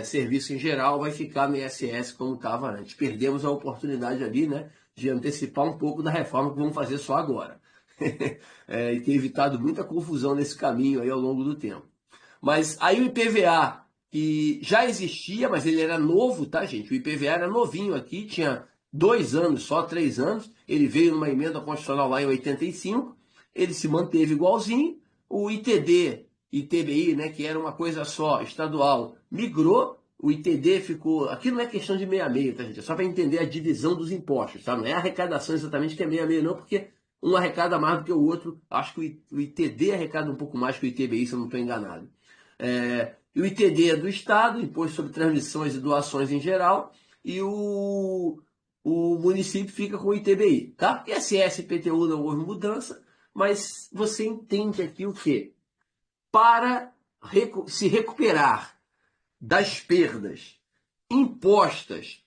serviço em geral, vai ficar no ISS como estava antes. Perdemos a oportunidade ali, né, de antecipar um pouco da reforma que vamos fazer só agora. E ter evitado muita confusão nesse caminho aí ao longo do tempo. Mas aí o IPVA, que já existia, mas ele era novo, tá, gente? O IPVA era novinho aqui, tinha 2 anos, só 3 anos. Ele veio numa emenda constitucional lá em 85, ele se manteve igualzinho. O ITD, ITBI, né, que era uma coisa só, estadual, migrou. O ITD ficou. Aqui não é questão de 66, tá, gente? É só para entender a divisão dos impostos, tá? Não é a arrecadação exatamente que é 66, não, porque um arrecada mais do que o outro. Acho que o ITD arrecada um pouco mais que o ITBI, se eu não estou enganado. E o ITD é do Estado, Imposto sobre Transmissões e Doações em geral, e o município fica com o ITBI, tá? ISS e IPTU não houve mudança, mas você entende aqui o quê? Para se recuperar das perdas impostas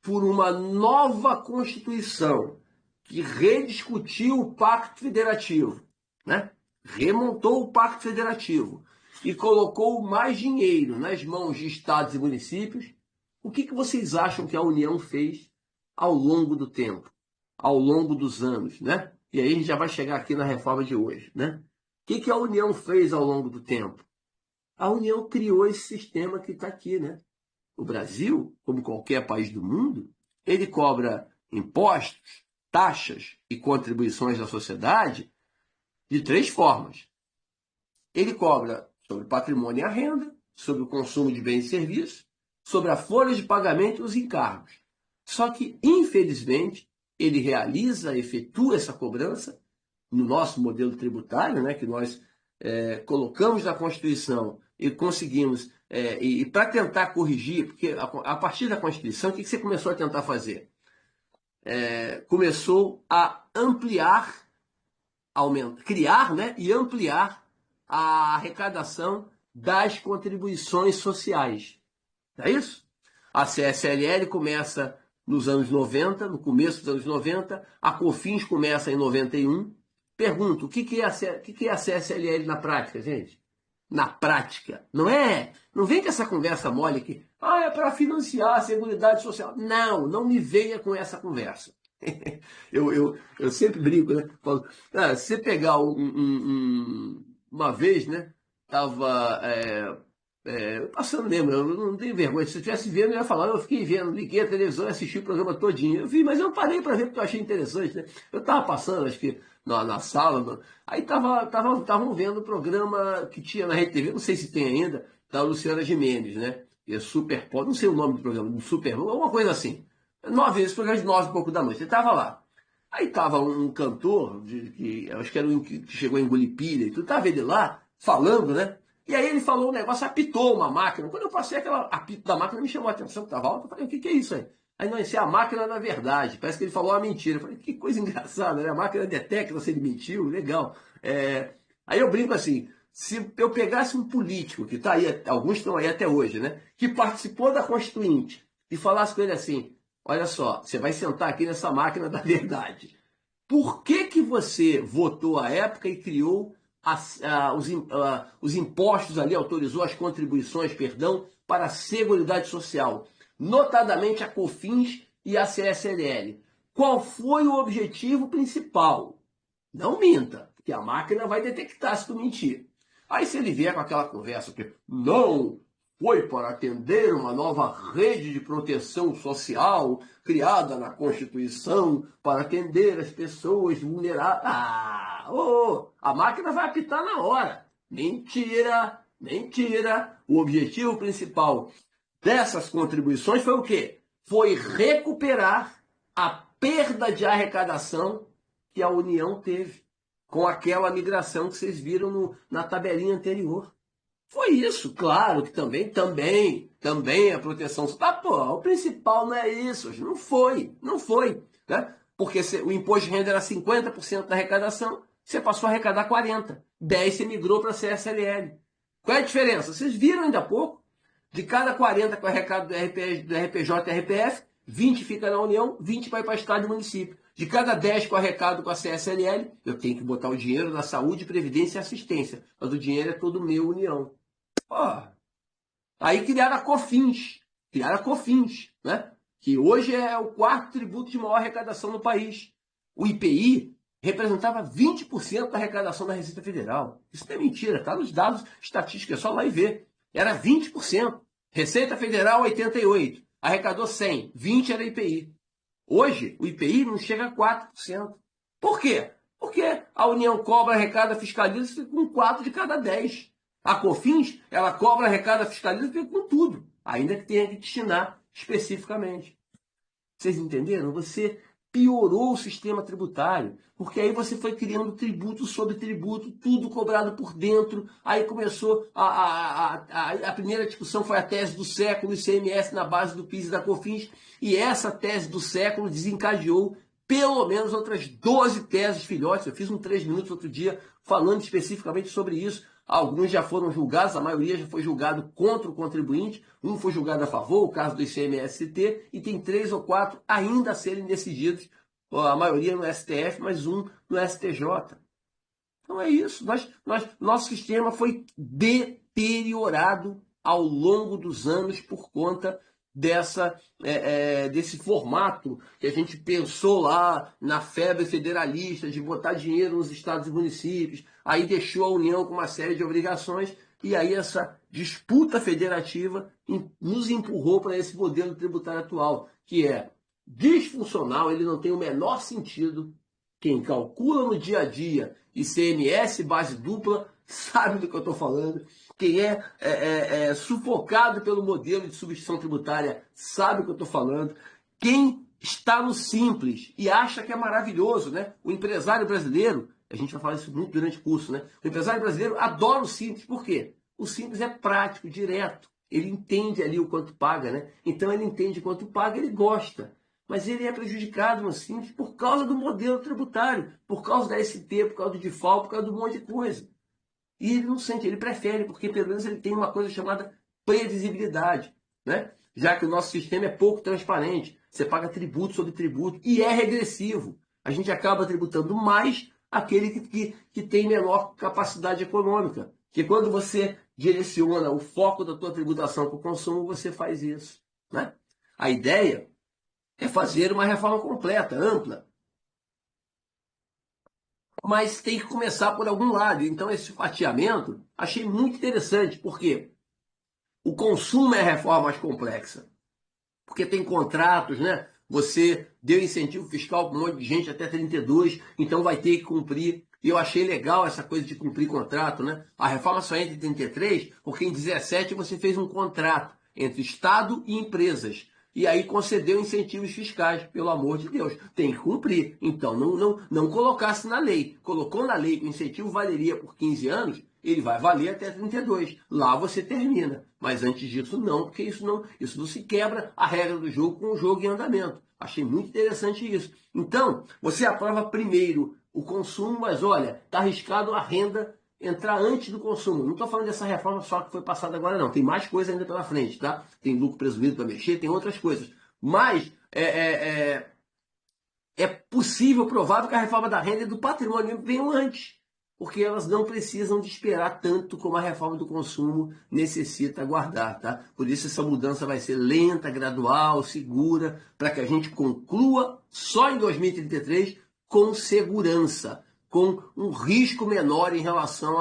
por uma nova Constituição que rediscutiu o Pacto Federativo, né? Remontou o Pacto Federativo e colocou mais dinheiro nas mãos de estados e municípios, o que vocês acham que a União fez ao longo do tempo, ao longo dos anos, né? E aí a gente já vai chegar aqui na reforma de hoje, né? O que a União fez ao longo do tempo? A União criou esse sistema que está aqui, né? O Brasil, como qualquer país do mundo, ele cobra impostos, taxas e contribuições da sociedade de 3 formas. Ele cobra sobre o patrimônio e a renda, sobre o consumo de bens e serviços, sobre a folha de pagamento e os encargos. Só que, infelizmente, ele efetua essa cobrança no nosso modelo tributário, né, que nós colocamos na Constituição e conseguimos, e para tentar corrigir, porque a partir da Constituição, o que você começou a tentar fazer? Começou a ampliar, criar, né, e ampliar a arrecadação das contribuições sociais. É isso? A CSLL começa nos anos 90, no começo dos anos 90, a COFINS começa em 91. Pergunto, o que é a CSLL na prática, gente? Na prática. Não vem com essa conversa mole aqui. É para financiar a Seguridade Social. Não me venha com essa conversa. eu sempre brinco, né? Falo, se você pegar uma vez, né? Tava passando mesmo, eu não tenho vergonha. Se eu estivesse vendo, eu ia falar, eu fiquei vendo, liguei a televisão e assisti o programa todinho. Eu vi, mas eu parei para ver porque eu achei interessante, né? Eu estava passando, acho que na sala, aí estavam vendo o programa que tinha na Rede TV, não sei se tem ainda, da Luciana Gimenez, né? E é Super Pop, não sei o nome do programa, Super, alguma coisa assim. 9 vezes, programa de 9 e pouco da noite. Ele estava lá. Aí estava um cantor, que acho que era um que chegou a engolir pilha e tudo, estava ele lá, falando, né? E aí ele falou um negócio, apitou uma máquina. Quando eu passei aquela apito da máquina, me chamou a atenção, estava alto. Eu falei, o que é isso aí? Aí não, isso é a máquina na verdade. Parece que ele falou uma mentira. Eu falei, que coisa engraçada, né? A máquina detecta se ele mentiu, legal. Aí eu brinco assim, se eu pegasse um político, que está aí, alguns estão aí até hoje, né? Que participou da Constituinte, e falasse com ele assim, olha só, você vai sentar aqui nessa máquina da verdade. Por que que você votou à época e criou os impostos ali, autorizou as contribuições, perdão, para a Seguridade Social, notadamente a COFINS e a CSLL? Qual foi o objetivo principal? Não minta, porque a máquina vai detectar se tu mentir. Aí se ele vier com aquela conversa que não foi para atender uma nova rede de proteção social criada na Constituição para atender as pessoas vulneráveis. A máquina vai apitar na hora. Mentira, mentira. O objetivo principal dessas contribuições foi o quê? Foi recuperar a perda de arrecadação que a União teve com aquela migração que vocês viram na tabelinha anterior. Foi isso, claro que também a proteção. Ah, pô, o principal não é isso, não foi, né? Porque o imposto de renda era 50% da arrecadação, você passou a arrecadar 40%, 10% você migrou para a CSLL. Qual é a diferença? Vocês viram ainda há pouco, de cada 40 com o arrecado do RPJ e RPF, 20 fica na União, 20 vai para Estado e município. De cada 10 com arrecado com a CSLL, eu tenho que botar o dinheiro na saúde, previdência e assistência. Mas o dinheiro é todo meu, União. Pô, aí criaram a COFINS, né? Que hoje é o quarto tributo de maior arrecadação no país. O IPI representava 20% da arrecadação da Receita Federal. Isso não é mentira, está nos dados estatísticos, é só lá e ver. Era 20%. Receita Federal, 88%. Arrecadou 100, 20% era IPI. Hoje, o IPI não chega a 4%. Por quê? Porque a União cobra, arrecada, fiscaliza com 4 de cada 10. A COFINS, ela cobra, arrecada, fiscaliza com tudo, ainda que tenha que destinar especificamente. Vocês entenderam? Você piorou o sistema tributário, porque aí você foi criando tributo sobre tributo, tudo cobrado por dentro. Aí começou a primeira discussão foi a tese do século, ICMS na base do PIS e da COFINS, e essa tese do século desencadeou pelo menos outras 12 teses filhotes. Eu fiz um 3 minutos outro dia falando especificamente sobre isso. Alguns já foram julgados, a maioria já foi julgado contra o contribuinte, um foi julgado a favor, o caso do ICMS-ST, e tem 3 ou 4 ainda a serem decididos, a maioria no STF, mas um no STJ. Então é isso, nosso sistema foi deteriorado ao longo dos anos por conta desse formato que a gente pensou lá na febre federalista, de botar dinheiro nos estados e municípios, aí deixou a União com uma série de obrigações, e aí essa disputa federativa nos empurrou para esse modelo tributário atual, que é disfuncional, ele não tem o menor sentido. Quem calcula no dia a dia ICMS, base dupla, sabe do que eu estou falando. Quem é sufocado pelo modelo de substituição tributária sabe o que eu estou falando. Quem está no simples e acha que é maravilhoso, né? O empresário brasileiro, a gente vai falar isso muito durante o curso, né? O empresário brasileiro adora o simples. Por quê? O simples é prático, direto. Ele entende ali o quanto paga, né? Então ele entende quanto paga, ele gosta. Mas ele é prejudicado no simples por causa do modelo tributário, por causa da ST, por causa do default, por causa do monte de coisa. E ele não sente, ele prefere, porque pelo menos ele tem uma coisa chamada previsibilidade, né? Já que o nosso sistema é pouco transparente, você paga tributo sobre tributo e é regressivo. A gente acaba tributando mais aquele que tem menor capacidade econômica. Que quando você direciona o foco da tua tributação para o consumo, você faz isso, né? A ideia é fazer uma reforma completa, ampla, mas tem que começar por algum lado. Então, esse fatiamento achei muito interessante, porque o consumo é a reforma mais complexa, porque tem contratos, né? Você deu incentivo fiscal para um monte de gente até 32, então vai ter que cumprir. E eu achei legal essa coisa de cumprir contrato, né? A reforma só entra em 33, porque em 17 você fez um contrato entre Estado e empresas. E aí concedeu incentivos fiscais, pelo amor de Deus. Tem que cumprir. Então, não colocasse na lei. Colocou na lei que o incentivo valeria por 15 anos, ele vai valer até 32. Lá você termina. Mas antes disso, não, porque isso não se quebra a regra do jogo com o jogo em andamento. Achei muito interessante isso. Então, você aprova primeiro o consumo, mas olha, está arriscado a renda entrar antes do consumo. Não estou falando dessa reforma só que foi passada agora, não. Tem mais coisa ainda pela frente, tá? Tem lucro presumido para mexer, tem outras coisas. Mas é possível, provável que a reforma da renda e do patrimônio venham antes, porque elas não precisam de esperar tanto como a reforma do consumo necessita aguardar, tá? Por isso essa mudança vai ser lenta, gradual, segura, para que a gente conclua só em 2033 com segurança, com um risco menor em relação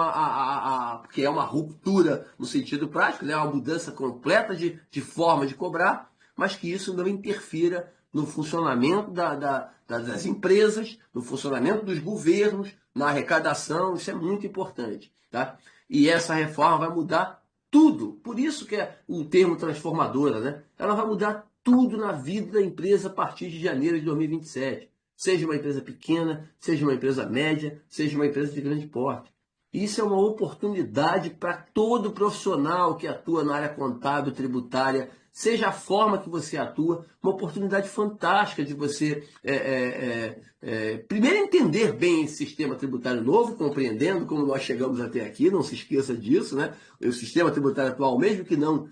porque é uma ruptura no sentido prático, né? Uma mudança completa de forma de cobrar, mas que isso não interfira no funcionamento das empresas, no funcionamento dos governos, na arrecadação, isso é muito importante, tá? E essa reforma vai mudar tudo, por isso que é o termo transformadora, né? Ela vai mudar tudo na vida da empresa a partir de janeiro de 2027. Seja uma empresa pequena, seja uma empresa média, seja uma empresa de grande porte. Isso é uma oportunidade para todo profissional que atua na área contábil, tributária, seja a forma que você atua, uma oportunidade fantástica de você, primeiro, entender bem esse sistema tributário novo, compreendendo como nós chegamos até aqui, não se esqueça disso, né? O sistema tributário atual, mesmo que não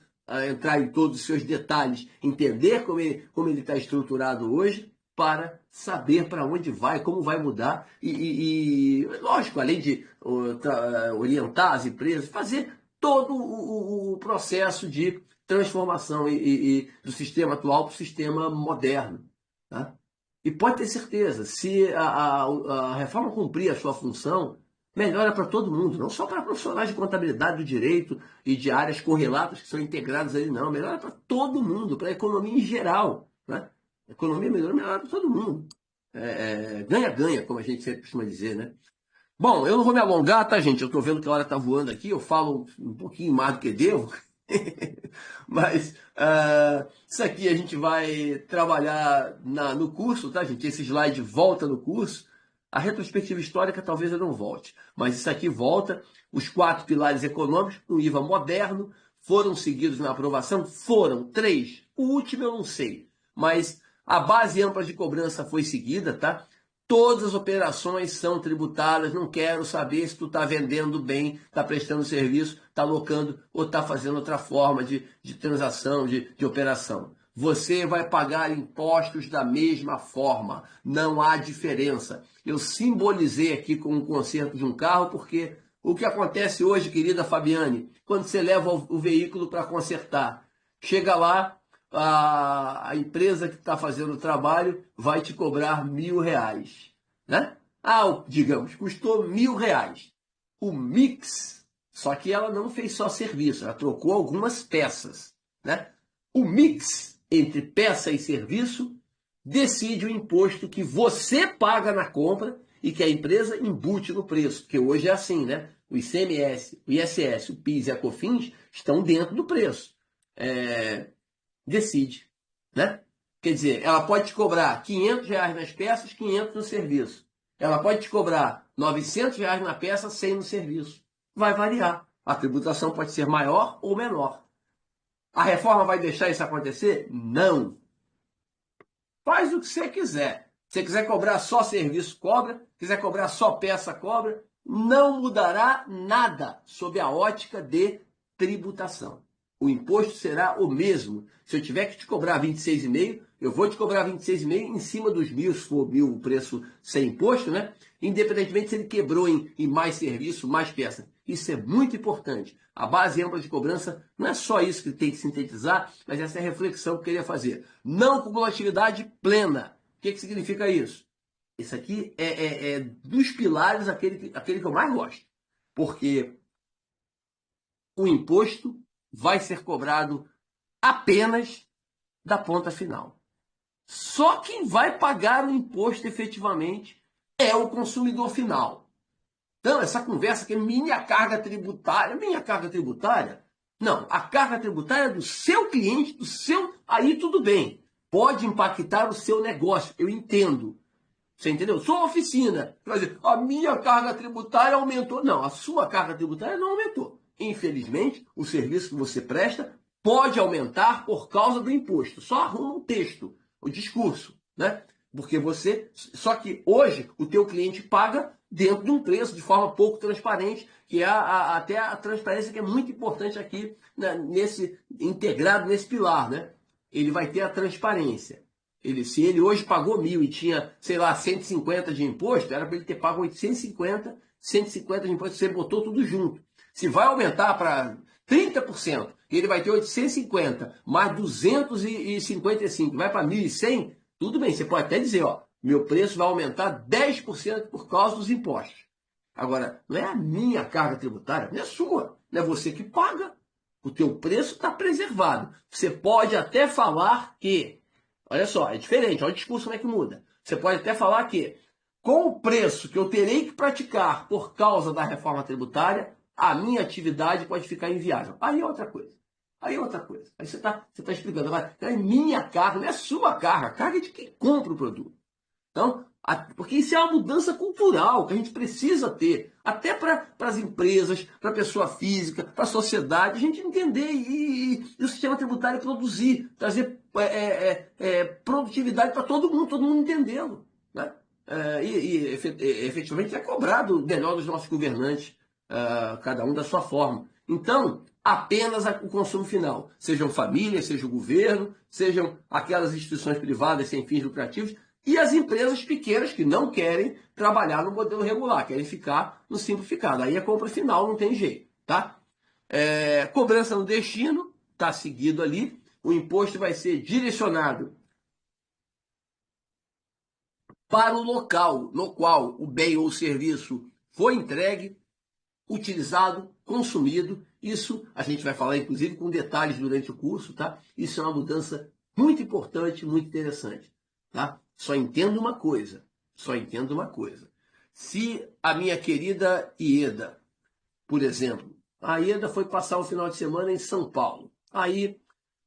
entrar em todos os seus detalhes, entender como ele está estruturado hoje, para saber para onde vai, como vai mudar lógico, além de orientar as empresas, fazer todo o processo de transformação do sistema atual para o sistema moderno. Tá? E pode ter certeza, se a reforma cumprir a sua função, melhora para todo mundo, não só para profissionais de contabilidade do direito e de áreas correlatas que são integradas ali, não, melhora para todo mundo, para a economia em geral. Né? A economia melhora para todo mundo. Ganha-ganha, como a gente sempre costuma dizer, né? Bom, eu não vou me alongar, tá, gente? Eu estou vendo que a hora está voando aqui, eu falo um pouquinho mais do que devo, mas isso aqui a gente vai trabalhar no curso, tá, gente? Esse slide volta no curso. A retrospectiva histórica talvez eu não volte, mas isso aqui volta. Os 4 pilares econômicos, o IVA moderno, foram seguidos na aprovação? Foram 3. O último eu não sei, mas a base ampla de cobrança foi seguida, tá? Todas as operações são tributadas, não quero saber se tu está vendendo bem, está prestando serviço, está alocando ou está fazendo outra forma de transação, de operação. Você vai pagar impostos da mesma forma, não há diferença. Eu simbolizei aqui com o conserto de um carro, porque o que acontece hoje, querida Fabiane, quando você leva o veículo para consertar, chega lá, a empresa que está fazendo o trabalho vai te cobrar R$ 1.000, né? Digamos, custou R$ 1.000. O mix, só que ela não fez só serviço, ela trocou algumas peças, né? O mix entre peça e serviço decide o imposto que você paga na compra e que a empresa embute no preço, porque hoje é assim, né? O ICMS, o ISS, o PIS e a COFINS estão dentro do preço. Decide, né? Quer dizer, ela pode te cobrar R$ 500 nas peças, 500 no serviço. Ela pode te cobrar R$ 900 na peça, 100 no serviço. Vai variar. A tributação pode ser maior ou menor. A reforma vai deixar isso acontecer? Não. Faz o que você quiser. Se você quiser cobrar só serviço, cobra. Se quiser cobrar só peça, cobra. Não mudará nada sob a ótica de tributação. O imposto será o mesmo. Se eu tiver que te cobrar 26,5, eu vou te cobrar 26,5 em cima dos 1.000, se for 1.000 o preço sem imposto, né? Independentemente se ele quebrou em mais serviço, mais peça. Isso é muito importante. A base ampla de cobrança não é só isso que tem que sintetizar, mas essa é a reflexão que eu queria fazer. Não cumulatividade plena. O que significa isso? Isso aqui é dos pilares aquele que eu mais gosto. Porque o imposto vai ser cobrado apenas da ponta final. Só quem vai pagar o imposto efetivamente é o consumidor final. Então, essa conversa que é minha carga tributária, não, a carga tributária é do seu cliente, aí tudo bem, pode impactar o seu negócio, eu entendo. Você entendeu? Sou uma oficina. Quer dizer, a minha carga tributária aumentou. Não, a sua carga tributária não aumentou. Infelizmente, o serviço que você presta pode aumentar por causa do imposto. Só arruma o texto, o discurso, né? Porque só que hoje o teu cliente paga dentro de um preço de forma pouco transparente, que é até a transparência que é muito importante aqui, né, integrado nesse pilar, né? ele vai ter a transparência. Se ele hoje pagou 1.000 e tinha, sei lá, 150 de imposto, era para ele ter pago 850, 150 de imposto, você botou tudo junto. Se vai aumentar para 30%, ele vai ter 850, mais 255, vai para 1.100, tudo bem, você pode até dizer, ó, meu preço vai aumentar 10% por causa dos impostos. Agora, não é a minha carga tributária, não é sua, não é você que paga. O teu preço está preservado. Você pode até falar que, olha só, é diferente, olha o discurso como é que muda. Você pode até falar que, com o preço que eu terei que praticar por causa da reforma tributária, a minha atividade pode ficar inviável. Aí é outra coisa. Aí é outra coisa. Aí você tá explicando. Agora, é minha carga, não é sua carga. A carga é de quem compra o produto. Então, porque isso é uma mudança cultural que a gente precisa ter, até para as empresas, para a pessoa física, para a sociedade, a gente entender e o sistema tributário produzir, trazer produtividade para todo mundo entendendo. Né? Efetivamente é cobrado melhor dos nossos governantes, cada um da sua forma. Então, apenas o consumo final, sejam famílias, seja o governo, sejam aquelas instituições privadas sem fins lucrativos, e as empresas pequenas que não querem trabalhar no modelo regular, querem ficar no simplificado. Aí a compra final não tem jeito, tá? Cobrança no destino, está seguido ali. O imposto vai ser direcionado para o local no qual o bem ou serviço foi entregue, utilizado, consumido. Isso a gente vai falar, inclusive, com detalhes durante o curso, tá? Isso é uma mudança muito importante, muito interessante, tá? Só entendo uma coisa. Se a minha querida Ieda, por exemplo, a Ieda foi passar o final de semana em São Paulo. Aí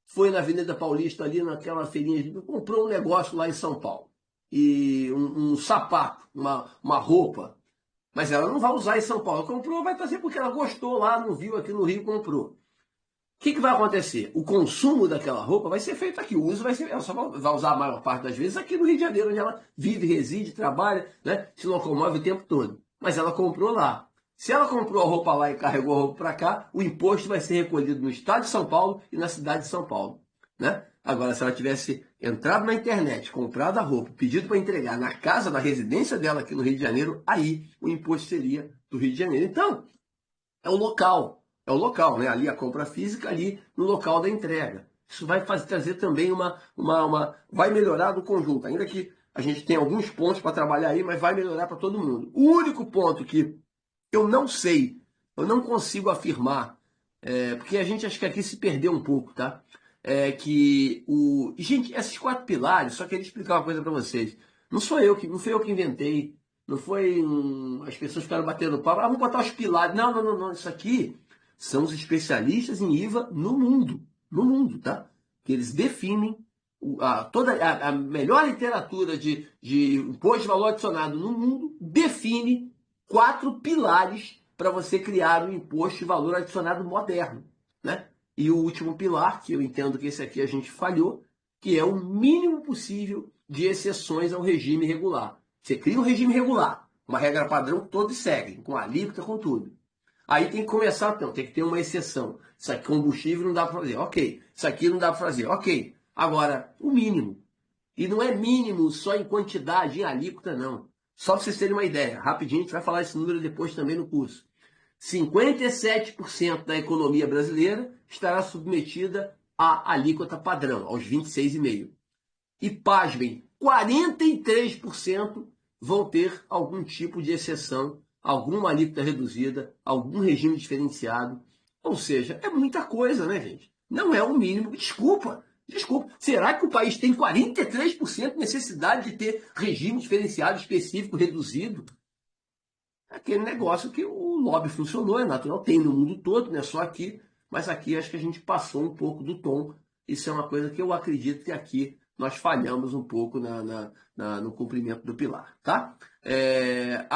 foi na Avenida Paulista, ali naquela feirinha, comprou um negócio lá em São Paulo. E um sapato, uma roupa. Mas ela não vai usar em São Paulo. Comprou, vai trazer porque ela gostou lá, não viu aqui no Rio, comprou. O que vai acontecer? O consumo daquela roupa vai ser feito aqui. O uso vai ser. Ela só vai usar a maior parte das vezes aqui no Rio de Janeiro, onde ela vive, reside, trabalha, né? Se locomove o tempo todo. Mas ela comprou lá. Se ela comprou a roupa lá e carregou a roupa para cá, o imposto vai ser recolhido no estado de São Paulo e na cidade de São Paulo. Né? Agora, se ela tivesse entrado na internet, comprado a roupa, pedido para entregar na casa, na residência dela aqui no Rio de Janeiro, aí o imposto seria do Rio de Janeiro. Então, é o local. É o local, né? Ali a compra física, ali no local da entrega. Isso vai trazer também vai melhorar do conjunto. Ainda que a gente tenha alguns pontos para trabalhar aí, mas vai melhorar para todo mundo. O único ponto que eu não sei, eu não consigo afirmar, porque a gente acho que aqui se perdeu um pouco, tá? Gente, esses 4 pilares, só queria explicar uma coisa para vocês. Não fui eu que inventei. Não foi as pessoas ficaram batendo pau. Vamos botar os pilares. Não, não, não, não. Isso aqui são os especialistas em IVA no mundo. No mundo, tá? Que eles definem toda a melhor literatura de imposto de valor adicionado no mundo define 4 pilares para você criar um imposto de valor adicionado moderno, né? E o último pilar, que eu entendo que esse aqui a gente falhou, que é o mínimo possível de exceções ao regime regular. Você cria um regime regular, uma regra padrão que todos seguem, com alíquota, com tudo. Aí tem que começar, então, tem que ter uma exceção. Isso aqui, combustível, não dá para fazer. Ok. Isso aqui não dá para fazer. Ok. Agora, o mínimo. E não é mínimo só em quantidade, em alíquota, não. Só para vocês terem uma ideia. Rapidinho, a gente vai falar esse número depois também no curso. 57% da economia brasileira estará submetida à alíquota padrão, aos 26,5%. E, pasmem, 43% vão ter algum tipo de exceção, alguma alíquota reduzida, algum regime diferenciado. Ou seja, é muita coisa, né, gente? Não é o mínimo. Desculpa. Será que o país tem 43% de necessidade de ter regime diferenciado, específico, reduzido? Aquele negócio que o lobby funcionou, é natural, tem no mundo todo, não é só aqui, mas aqui acho que a gente passou um pouco do tom. Isso é uma coisa que eu acredito que aqui nós falhamos um pouco no cumprimento do pilar, tá?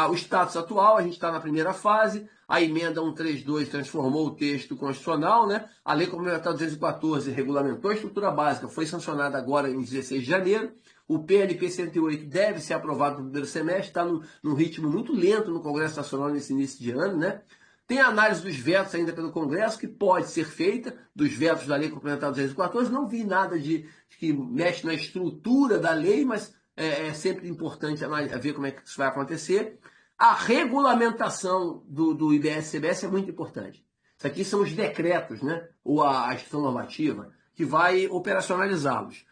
O status atual, a gente está na primeira fase, a emenda 132 transformou o texto constitucional, né? A Lei Complementar 214 regulamentou a estrutura básica, foi sancionada agora em 16 de janeiro, o PLP 108 deve ser aprovado no primeiro semestre, está num ritmo muito lento no Congresso Nacional nesse início de ano, né? Tem a análise dos vetos ainda pelo Congresso, que pode ser feita, dos vetos da Lei Complementar 214. Não vi nada de que mexe na estrutura da lei, mas é sempre importante ver como é que isso vai acontecer. A regulamentação do IBS-CBS é muito importante. Isso aqui são os decretos, né? Ou a ação normativa, que vai operacionalizá-los.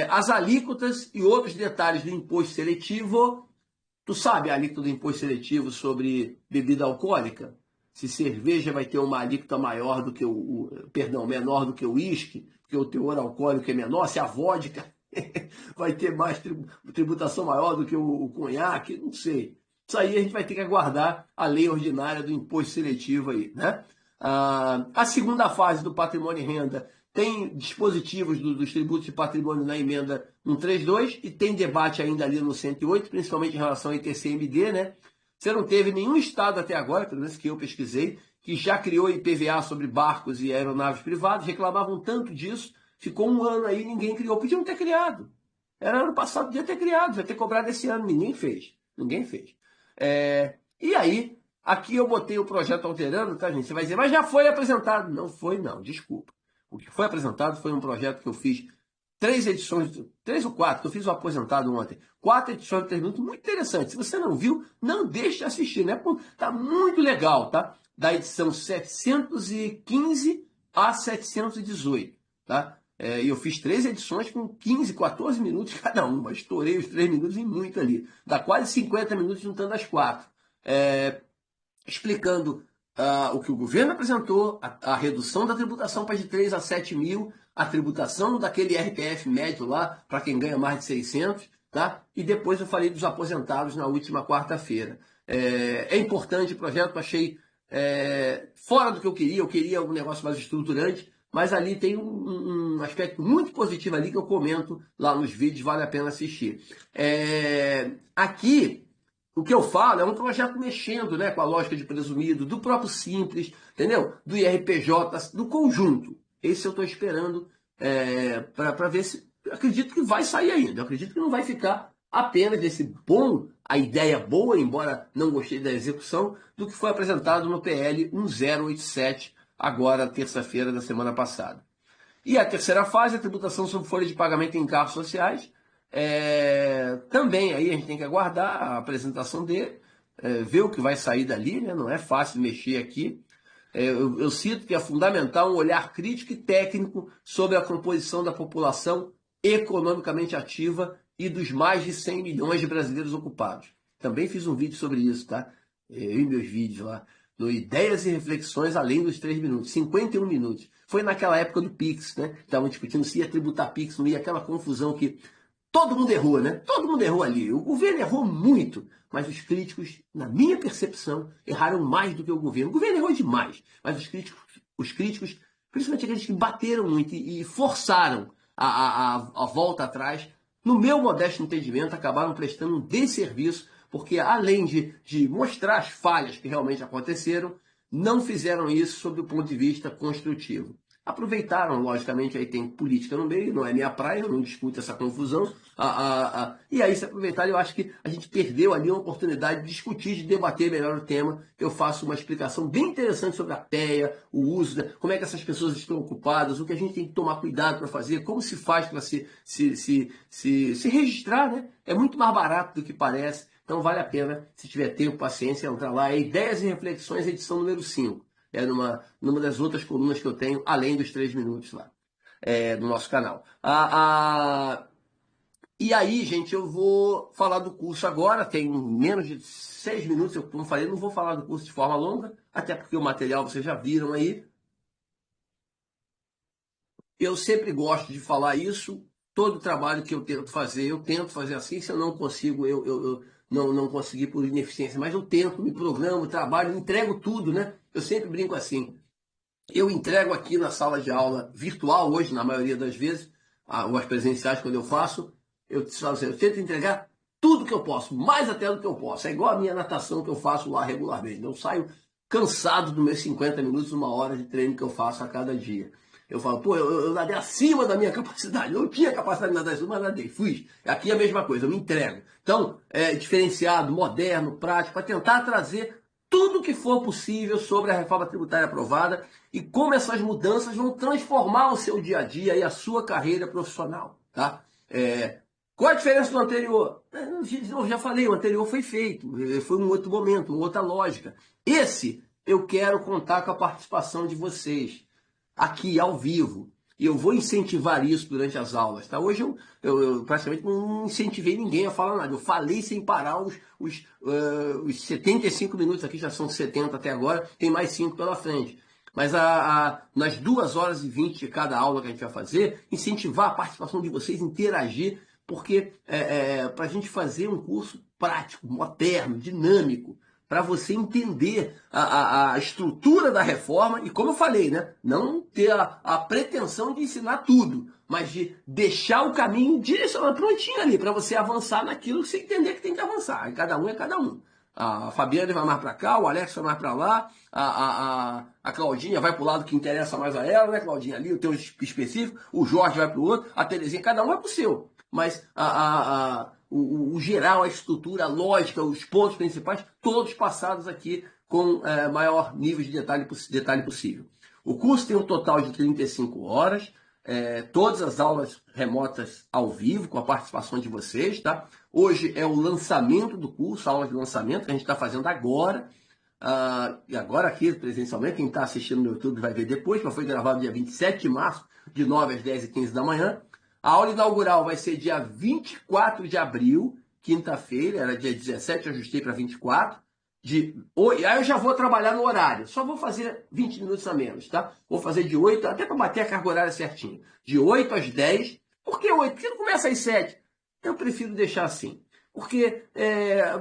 As alíquotas e outros detalhes do imposto seletivo. Tu sabe a alíquota do imposto seletivo sobre bebida alcoólica? Se cerveja vai ter uma alíquota maior do que menor do que o uísque, porque o teor alcoólico é menor, se a vodka vai ter mais tributação maior do que o conhaque, não sei. Isso aí a gente vai ter que aguardar a lei ordinária do imposto seletivo aí, né? A segunda fase do patrimônio e renda tem dispositivos dos tributos de patrimônio na emenda 132 e tem debate ainda ali no 108, principalmente em relação ao ITCMD, né? Você não teve nenhum estado até agora, pelo menos que eu pesquisei, que já criou IPVA sobre barcos e aeronaves privadas, reclamavam tanto disso, ficou um ano aí, ninguém criou. Podiam ter criado. Era ano passado, podia ter criado, já ter cobrado esse ano, ninguém fez. Ninguém fez. E aí, aqui eu botei o projeto alterando, tá, gente? Você vai dizer, mas já foi apresentado. Não foi, não, desculpa. O que foi apresentado foi um projeto que eu fiz 3 edições, 3 ou 4, que eu fiz o aposentado ontem. 4 edições de 3 minutos, muito interessante. Se você não viu, não deixe de assistir, né? Tá muito legal, tá? Da edição 715 a 718, tá? E eu fiz 3 edições com 15, 14 minutos cada uma. Estourei os 3 minutos em muito ali. Dá quase 50 minutos juntando as 4. Explicando o que o governo apresentou, a redução da tributação para de 3 a 7 mil, a tributação daquele RPF médio lá, para quem ganha mais de 600, tá? E depois eu falei dos aposentados na última quarta-feira. É importante o projeto, achei fora do que eu queria um negócio mais estruturante, mas ali tem um aspecto muito positivo ali que eu comento lá nos vídeos, vale a pena assistir. Aqui, o que eu falo é um projeto mexendo, né, com a lógica de presumido, do próprio Simples, entendeu? Do IRPJ, do conjunto. Esse eu estou esperando para ver se... Acredito que vai sair ainda. Eu acredito que não vai ficar apenas desse a ideia boa, embora não gostei da execução, do que foi apresentado no PL 1087, agora, terça-feira da semana passada. E a terceira fase, a tributação sobre folha de pagamento em carros sociais. Também aí a gente tem que aguardar a apresentação dele, ver o que vai sair dali, né? Não é fácil mexer aqui. Eu cito que é fundamental um olhar crítico e técnico sobre a composição da população economicamente ativa e dos mais de 100 milhões de brasileiros ocupados. Também fiz um vídeo sobre isso, tá? Eu e meus vídeos lá. No Ideias e Reflexões além dos 3 minutos, 51 minutos. Foi naquela época do Pix, né? Estavam discutindo se ia tributar Pix, não ia, aquela confusão que todo mundo errou, né? Todo mundo errou ali. O governo errou muito, mas os críticos, na minha percepção, erraram mais do que o governo. O governo errou demais, mas os críticos, principalmente aqueles que bateram muito e forçaram a volta atrás, no meu modesto entendimento, acabaram prestando um desserviço, porque além de mostrar as falhas que realmente aconteceram, não fizeram isso sob o ponto de vista construtivo. Aproveitaram, logicamente, aí tem política no meio, não é minha praia, eu não discuto essa confusão. E aí, se aproveitaram, eu acho que a gente perdeu ali uma oportunidade de discutir, de debater melhor o tema. Eu faço uma explicação bem interessante sobre a PEA, o uso, como é que essas pessoas estão ocupadas, o que a gente tem que tomar cuidado para fazer, como se faz para se registrar, né? É muito mais barato do que parece. Então vale a pena, se tiver tempo, paciência, entrar lá. É Ideias e Reflexões, edição número 5. Numa das outras colunas que eu tenho, além dos 3 minutos lá, no nosso canal. E aí, gente, eu vou falar do curso agora, tem menos de 6 minutos, como falei, não vou falar do curso de forma longa, até porque o material vocês já viram aí. Eu sempre gosto de falar isso, todo trabalho que eu tento fazer assim, se eu não consigo, eu não consegui por ineficiência, mas eu tento, me programo, trabalho, entrego tudo, né? Eu sempre brinco assim. Eu entrego aqui na sala de aula virtual hoje, na maioria das vezes, ou as presenciais quando eu faço, eu tento entregar tudo que eu posso, mais até do que eu posso. É igual a minha natação que eu faço lá regularmente. Eu saio cansado dos meus 50 minutos, 1 hora de treino que eu faço a cada dia. Eu falo, pô, eu nadei acima da minha capacidade. Não tinha capacidade de nadar acima, mas nadei. Fui. Aqui é a mesma coisa, eu me entrego. Então, diferenciado, moderno, prático, para tentar trazer tudo que for possível sobre a reforma tributária aprovada e como essas mudanças vão transformar o seu dia a dia e a sua carreira profissional, tá? Qual a diferença do anterior? Eu já falei, o anterior foi feito, foi um outro momento, uma outra lógica. Esse eu quero contar com a participação de vocês, aqui ao vivo. E eu vou incentivar isso durante as aulas, tá? Hoje eu praticamente não incentivei ninguém a falar nada. Eu falei sem parar os 75 minutos aqui, já são 70 até agora, tem mais 5 pela frente. Mas nas 2 horas e 20 de cada aula que a gente vai fazer, incentivar a participação de vocês, interagir, porque para a gente fazer um curso prático, moderno, dinâmico, para você entender a estrutura da reforma e, como eu falei, né, não ter a pretensão de ensinar tudo, mas de deixar o caminho direcionado prontinho ali, para você avançar naquilo que você entender que tem que avançar. E cada um é cada um. A Fabiana vai mais para cá, o Alex vai mais para lá, a Claudinha vai para o lado que interessa mais a ela, né, Claudinha? Ali o teu específico, o Jorge vai para o outro, a Terezinha, cada um vai para o seu. Mas o geral, a estrutura, a lógica, os pontos principais, todos passados aqui com maior nível de detalhe possível. O curso tem um total de 35 horas, todas as aulas remotas ao vivo, com a participação de vocês, tá? Hoje é o lançamento do curso, a aula de lançamento que a gente está fazendo agora. E agora aqui, presencialmente, quem está assistindo no YouTube vai ver depois, mas foi gravado dia 27 de março, de 9 às 10h15 da manhã. A aula inaugural vai ser dia 24 de abril, quinta-feira, era dia 17, eu ajustei para 24. Aí eu já vou trabalhar no horário, só vou fazer 20 minutos a menos, tá? Vou fazer de 8, até para bater a carga horária certinho. De 8 às 10. Por que 8? Por que não começa às 7? Eu prefiro deixar assim. Porque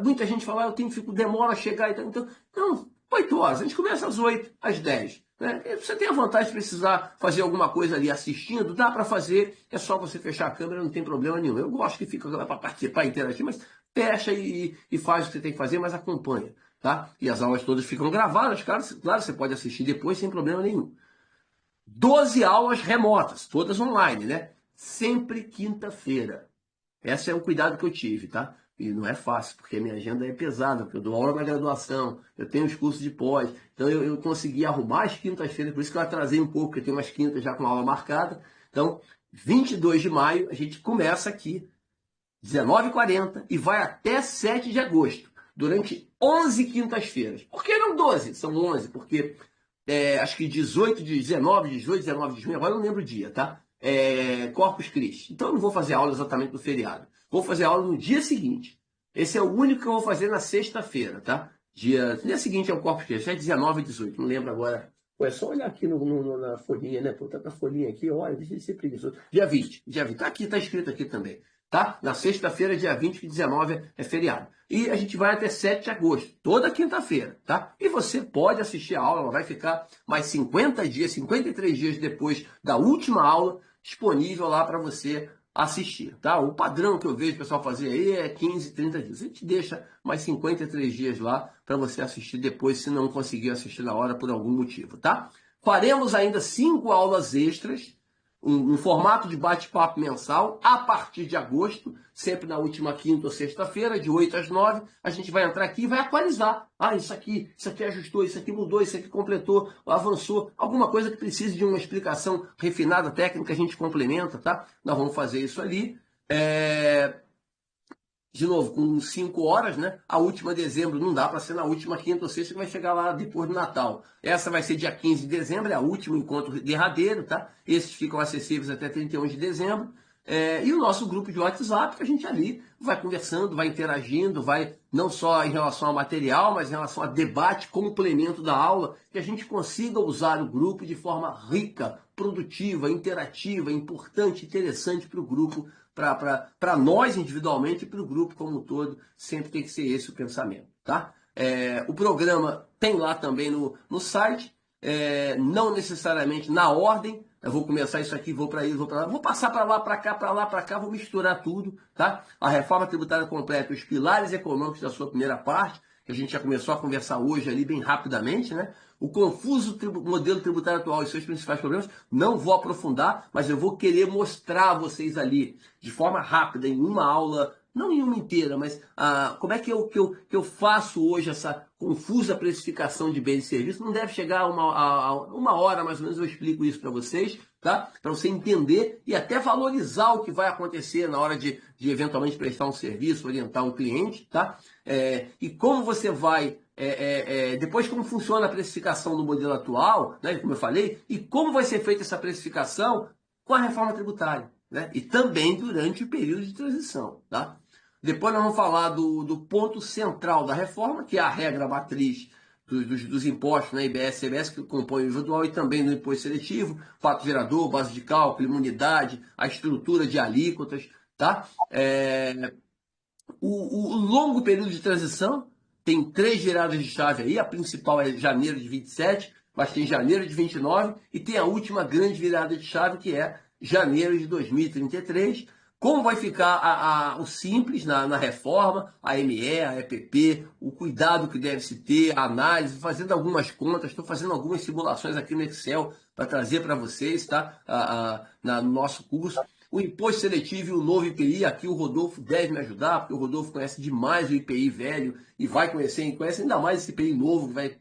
muita gente fala, eu tenho demora a chegar. Então, não, 8 horas. A gente começa às 8, às 10. Né? Você tem a vantagem de precisar fazer alguma coisa ali assistindo, dá para fazer, é só você fechar a câmera, não tem problema nenhum. Eu gosto que fica para participar, interagir, mas fecha e faz o que você tem que fazer, mas acompanha. Tá? E as aulas todas ficam gravadas, claro, você pode assistir depois sem problema nenhum. 12 aulas remotas, todas online, né? Sempre quinta-feira. Esse é o cuidado que eu tive, tá? E não é fácil, porque a minha agenda é pesada, porque eu dou aula na graduação, eu tenho os cursos de pós, então eu consegui arrumar as quintas-feiras, por isso que eu atrasei um pouco, porque eu tenho umas quintas já com aula marcada. Então, 22 de maio, a gente começa aqui, 19h40, e vai até 7 de agosto, durante 11 quintas-feiras. Por que não 12? São 11, porque acho que 18, 19, 18, 19 de junho, agora eu não lembro o dia, tá? Corpus Christi. Então eu não vou fazer aula exatamente no feriado. Vou fazer aula no dia seguinte. Esse é o único que eu vou fazer na sexta-feira, tá? Dia seguinte é o Corpus Christi, é 19 e 18, não lembro agora. Pô, é só olhar aqui na folhinha, né? Pô, tá com a folhinha aqui, olha, deixa de ser preguiçoso. Dia 20. Tá aqui, tá escrito aqui também. Tá? Na sexta-feira, dia 20, que 19 é feriado. E a gente vai até 7 de agosto, toda quinta-feira, tá? E você pode assistir a aula, ela vai ficar mais 50 dias, 53 dias depois da última aula, disponível lá para você assistir, tá? O padrão que eu vejo o pessoal fazer aí é 15, 30 dias. A gente deixa mais 53 dias lá para você assistir depois, se não conseguir assistir na hora por algum motivo, tá? Faremos ainda 5 aulas extras, um formato de bate-papo mensal, a partir de agosto, sempre na última quinta ou sexta-feira, de 8 às 9, a gente vai entrar aqui e vai atualizar. Isso aqui ajustou, isso aqui mudou, isso aqui completou, avançou. Alguma coisa que precise de uma explicação refinada, técnica, a gente complementa, tá? Nós vamos fazer isso ali. De novo, com 5 horas, né? A última de dezembro não dá para ser na última quinta ou sexta, que vai chegar lá depois do Natal. Essa vai ser dia 15 de dezembro, é o último encontro derradeiro, tá? Esses ficam acessíveis até 31 de dezembro. E o nosso grupo de WhatsApp, que a gente ali vai conversando, vai interagindo, vai não só em relação ao material, mas em relação a debate, complemento da aula, que a gente consiga usar o grupo de forma rica, produtiva, interativa, importante, interessante para o grupo, para nós individualmente e para o grupo como um todo. Sempre tem que ser esse o pensamento, tá? O programa tem lá também no site, não necessariamente na ordem. Eu vou começar isso aqui, vou para isso, vou para lá, vou passar para lá, para cá, para lá, para cá, vou misturar tudo, tá? A reforma tributária completa, os pilares econômicos da sua primeira parte, que a gente já começou a conversar hoje ali bem rapidamente, né? O confuso modelo tributário atual e seus principais problemas, não vou aprofundar, mas eu vou querer mostrar a vocês ali, de forma rápida, em uma aula, não em uma inteira, mas como é que eu faço hoje essa confusa precificação de bens e serviços, não deve chegar a uma hora, mais ou menos, eu explico isso para vocês, tá? Para você entender e até valorizar o que vai acontecer na hora de eventualmente prestar um serviço, orientar um cliente, tá? E como você vai, depois como funciona a precificação no modelo atual, né, como eu falei, e como vai ser feita essa precificação com a reforma tributária, né? E também durante o período de transição, tá? Depois nós vamos falar do ponto central da reforma, que é a regra matriz dos impostos, né, IBS e CBS, que compõem o individual, e também do imposto seletivo, fato gerador, base de cálculo, imunidade, a estrutura de alíquotas, tá? O longo período de transição tem 3 viradas de chave aí, a principal é janeiro de 27, mas tem janeiro de 29 e tem a última grande virada de chave que é janeiro de 2033. Como vai ficar o simples na reforma, a ME, a EPP, o cuidado que deve se ter, a análise, fazendo algumas contas, estou fazendo algumas simulações aqui no Excel para trazer para vocês, tá? No nosso curso. O imposto seletivo e o novo IPI, aqui o Rodolfo deve me ajudar, porque o Rodolfo conhece demais o IPI velho e vai conhecer, conhece ainda mais esse IPI novo, que vai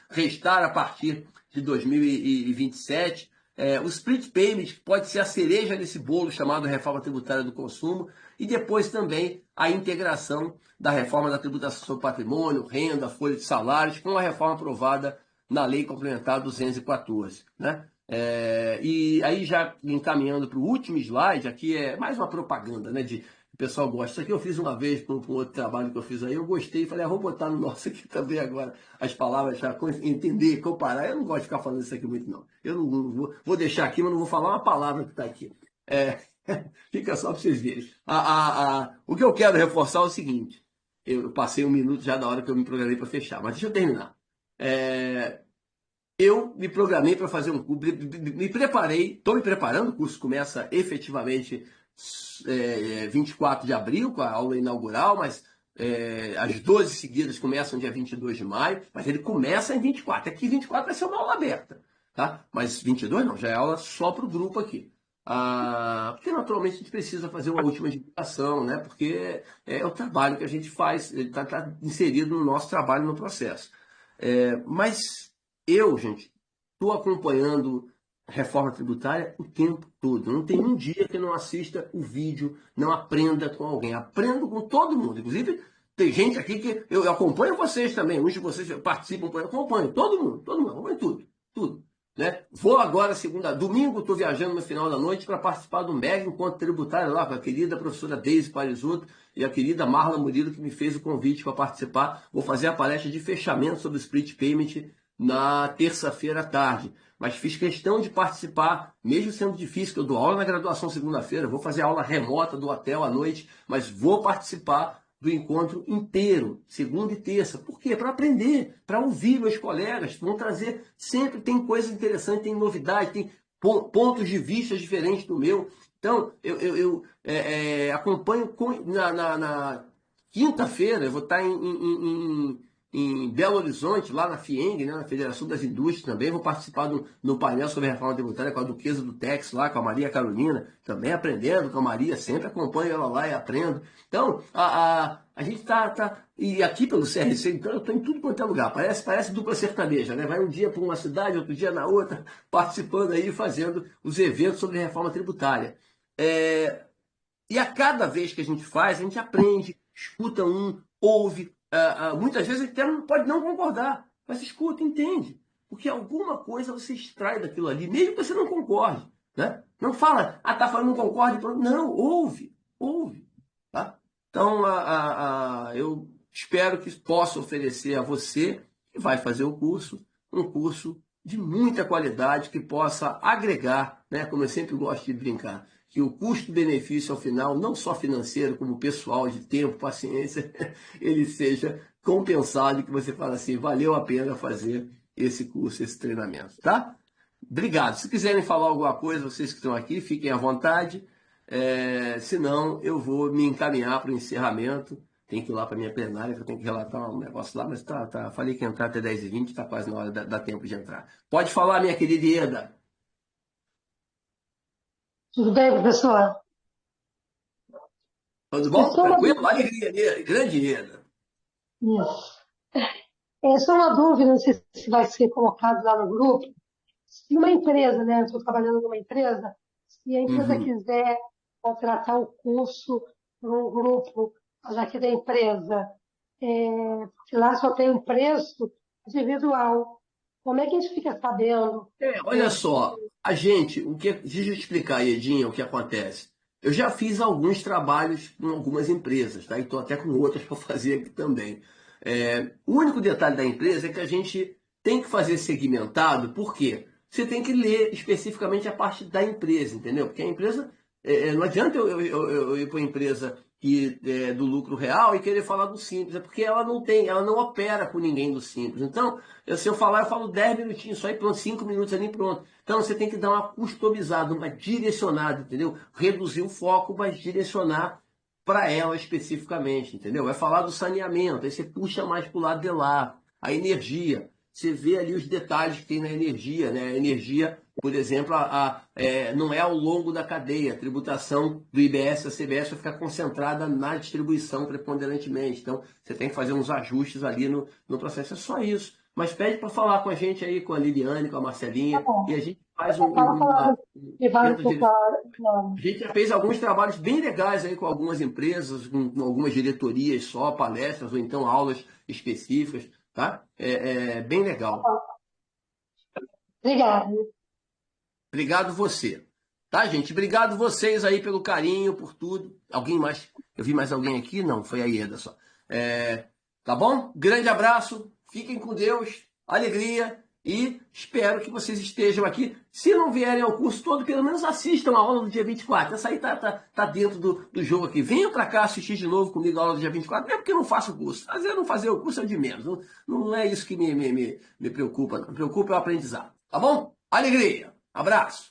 restar a partir de 2027. O split payment, que pode ser a cereja desse bolo chamado reforma tributária do consumo, e depois também a integração da reforma da tributação sobre patrimônio, renda, folha de salários, com a reforma aprovada na Lei Complementar 214, né? E aí já encaminhando para o último slide, aqui é mais uma propaganda, né? O pessoal gosta. Isso aqui eu fiz uma vez para um outro trabalho que eu fiz aí, eu gostei, falei, vou botar no nosso aqui também agora, as palavras, já entender, comparar. Eu não gosto de ficar falando isso aqui muito, não. Eu não vou deixar aqui, mas não vou falar uma palavra que está aqui. Fica só para vocês verem. O que eu quero reforçar é o seguinte, eu passei 1 minuto já da hora que eu me programei para fechar, mas deixa eu terminar. Eu me programei para fazer um curso, me preparei, estou me preparando, o curso começa efetivamente 24 de abril, com a aula inaugural, mas as 12 seguidas começam dia 22 de maio, mas ele começa em 24. Aqui 24 vai ser uma aula aberta, tá? Mas 22 não, já é aula só para o grupo aqui. Porque naturalmente a gente precisa fazer uma última divulgação, né? Porque é o trabalho que a gente faz, ele está inserido no nosso trabalho no processo. Mas eu, gente, estou acompanhando reforma tributária o tempo todo. Não tem um dia que eu não assista o vídeo, não aprenda com alguém. Aprendo com todo mundo. Inclusive, tem gente aqui que eu acompanho vocês também. Muitos de vocês participam, eu acompanho. Todo mundo, acompanho tudo. Tudo. Né? Vou agora, domingo, estou viajando no final da noite para participar do mega encontro tributário lá com a querida professora Deise Parisotto e a querida Marla Murilo, que me fez o convite para participar. Vou fazer a palestra de fechamento sobre o split payment na terça-feira à tarde. Mas fiz questão de participar, mesmo sendo difícil, que eu dou aula na graduação segunda-feira, vou fazer aula remota do hotel à noite, mas vou participar do encontro inteiro, segunda e terça. Por quê? Para aprender, para ouvir meus colegas, vão trazer, sempre tem coisas interessantes, tem novidade, tem pontos de vista diferentes do meu. Então, eu acompanho na quinta-feira, eu vou estar em Belo Horizonte, lá na FIENG, né, na Federação das Indústrias também. Vou participar no painel sobre a reforma tributária com a duquesa do Tex, lá com a Maria Carolina, também aprendendo com a Maria, sempre acompanho ela lá e aprendo. Então, a gente tá. E aqui pelo CRC, então, eu estou em tudo quanto é lugar. Parece dupla sertaneja, né? Vai um dia para uma cidade, outro dia na outra, participando aí, fazendo os eventos sobre a reforma tributária. E a cada vez que a gente faz, a gente aprende, escuta ouve. Muitas vezes até pode não concordar, mas escuta, entende. Porque alguma coisa você extrai daquilo ali, mesmo que você não concorde. Né? Não fala, tá falando, não concorde. Não, ouve. Tá? Então, eu espero que possa oferecer a você, que vai fazer o curso, um curso de muita qualidade, que possa agregar, né? Como eu sempre gosto de brincar, que o custo-benefício ao final, não só financeiro, como pessoal, de tempo, paciência, ele seja compensado e que você fala assim, valeu a pena fazer esse curso, esse treinamento, tá? Obrigado. Se quiserem falar alguma coisa, vocês que estão aqui, fiquem à vontade. Senão, eu vou me encaminhar para o encerramento. Tem que ir lá para a minha plenária, que eu tenho que relatar um negócio lá, mas falei que ia entrar até 10h20, está quase na hora, dá tempo de entrar. Pode falar, minha querida Ieda. Tudo bem, professor? Tudo bom? Professor, Tranquilo? Alegria, grande Ieda. isso. Só uma dúvida, não sei se vai ser colocado lá no grupo. Se uma empresa, né, eu estou trabalhando numa empresa, se a empresa Uhum. quiser contratar o curso para um grupo daqui da empresa, porque lá só tem um preço individual, como é que a gente fica sabendo? Olha só, deixa eu te explicar aí, Edinha, o que acontece. Eu já fiz alguns trabalhos com algumas empresas, tá? E estou até com outras para fazer aqui também. O único detalhe da empresa é que a gente tem que fazer segmentado, por quê? Você tem que ler especificamente a parte da empresa, entendeu? Porque a empresa, não adianta eu ir para uma empresa que é do lucro real e querer falar do simples, é porque ela não opera com ninguém do simples. Então, se eu falar, eu falo 10 minutinhos só e pronto, 5 minutos ali pronto. Então você tem que dar uma customizada, uma direcionada, entendeu? Reduzir o foco, mas direcionar para ela especificamente, entendeu? É falar do saneamento, aí você puxa mais para o lado de lá. A energia, você vê ali os detalhes que tem na energia, né? A energia, por exemplo, não é ao longo da cadeia. A tributação do IBS e da CBS vai ficar concentrada na distribuição preponderantemente. Então, você tem que fazer uns ajustes ali no processo. É só isso. Mas pede para falar com a gente aí, com a Liliane, com a Tá Marcelinha, e bom. a gente faz Eu estava falando que vale tenta direcionar. para A gente já fez alguns trabalhos bem legais aí com algumas empresas, com algumas diretorias só, palestras ou então aulas específicas, tá? É bem legal. Obrigada. Obrigado você. Tá, gente? Obrigado vocês aí pelo carinho, por tudo. Alguém mais? Eu vi mais alguém aqui? Não, foi a Ieda só. É, tá bom? Grande abraço, fiquem com Deus, alegria e espero que vocês estejam aqui. Se não vierem ao curso todo, pelo menos assistam a aula do dia 24. Essa aí tá dentro do jogo aqui. Venham para cá assistir de novo comigo a aula do dia 24, não é porque eu não faço o curso. Fazer ou não fazer o curso é de menos. Não é isso que me preocupa. Não. Me preocupa é o aprendizado. Tá bom? Alegria! Abraço!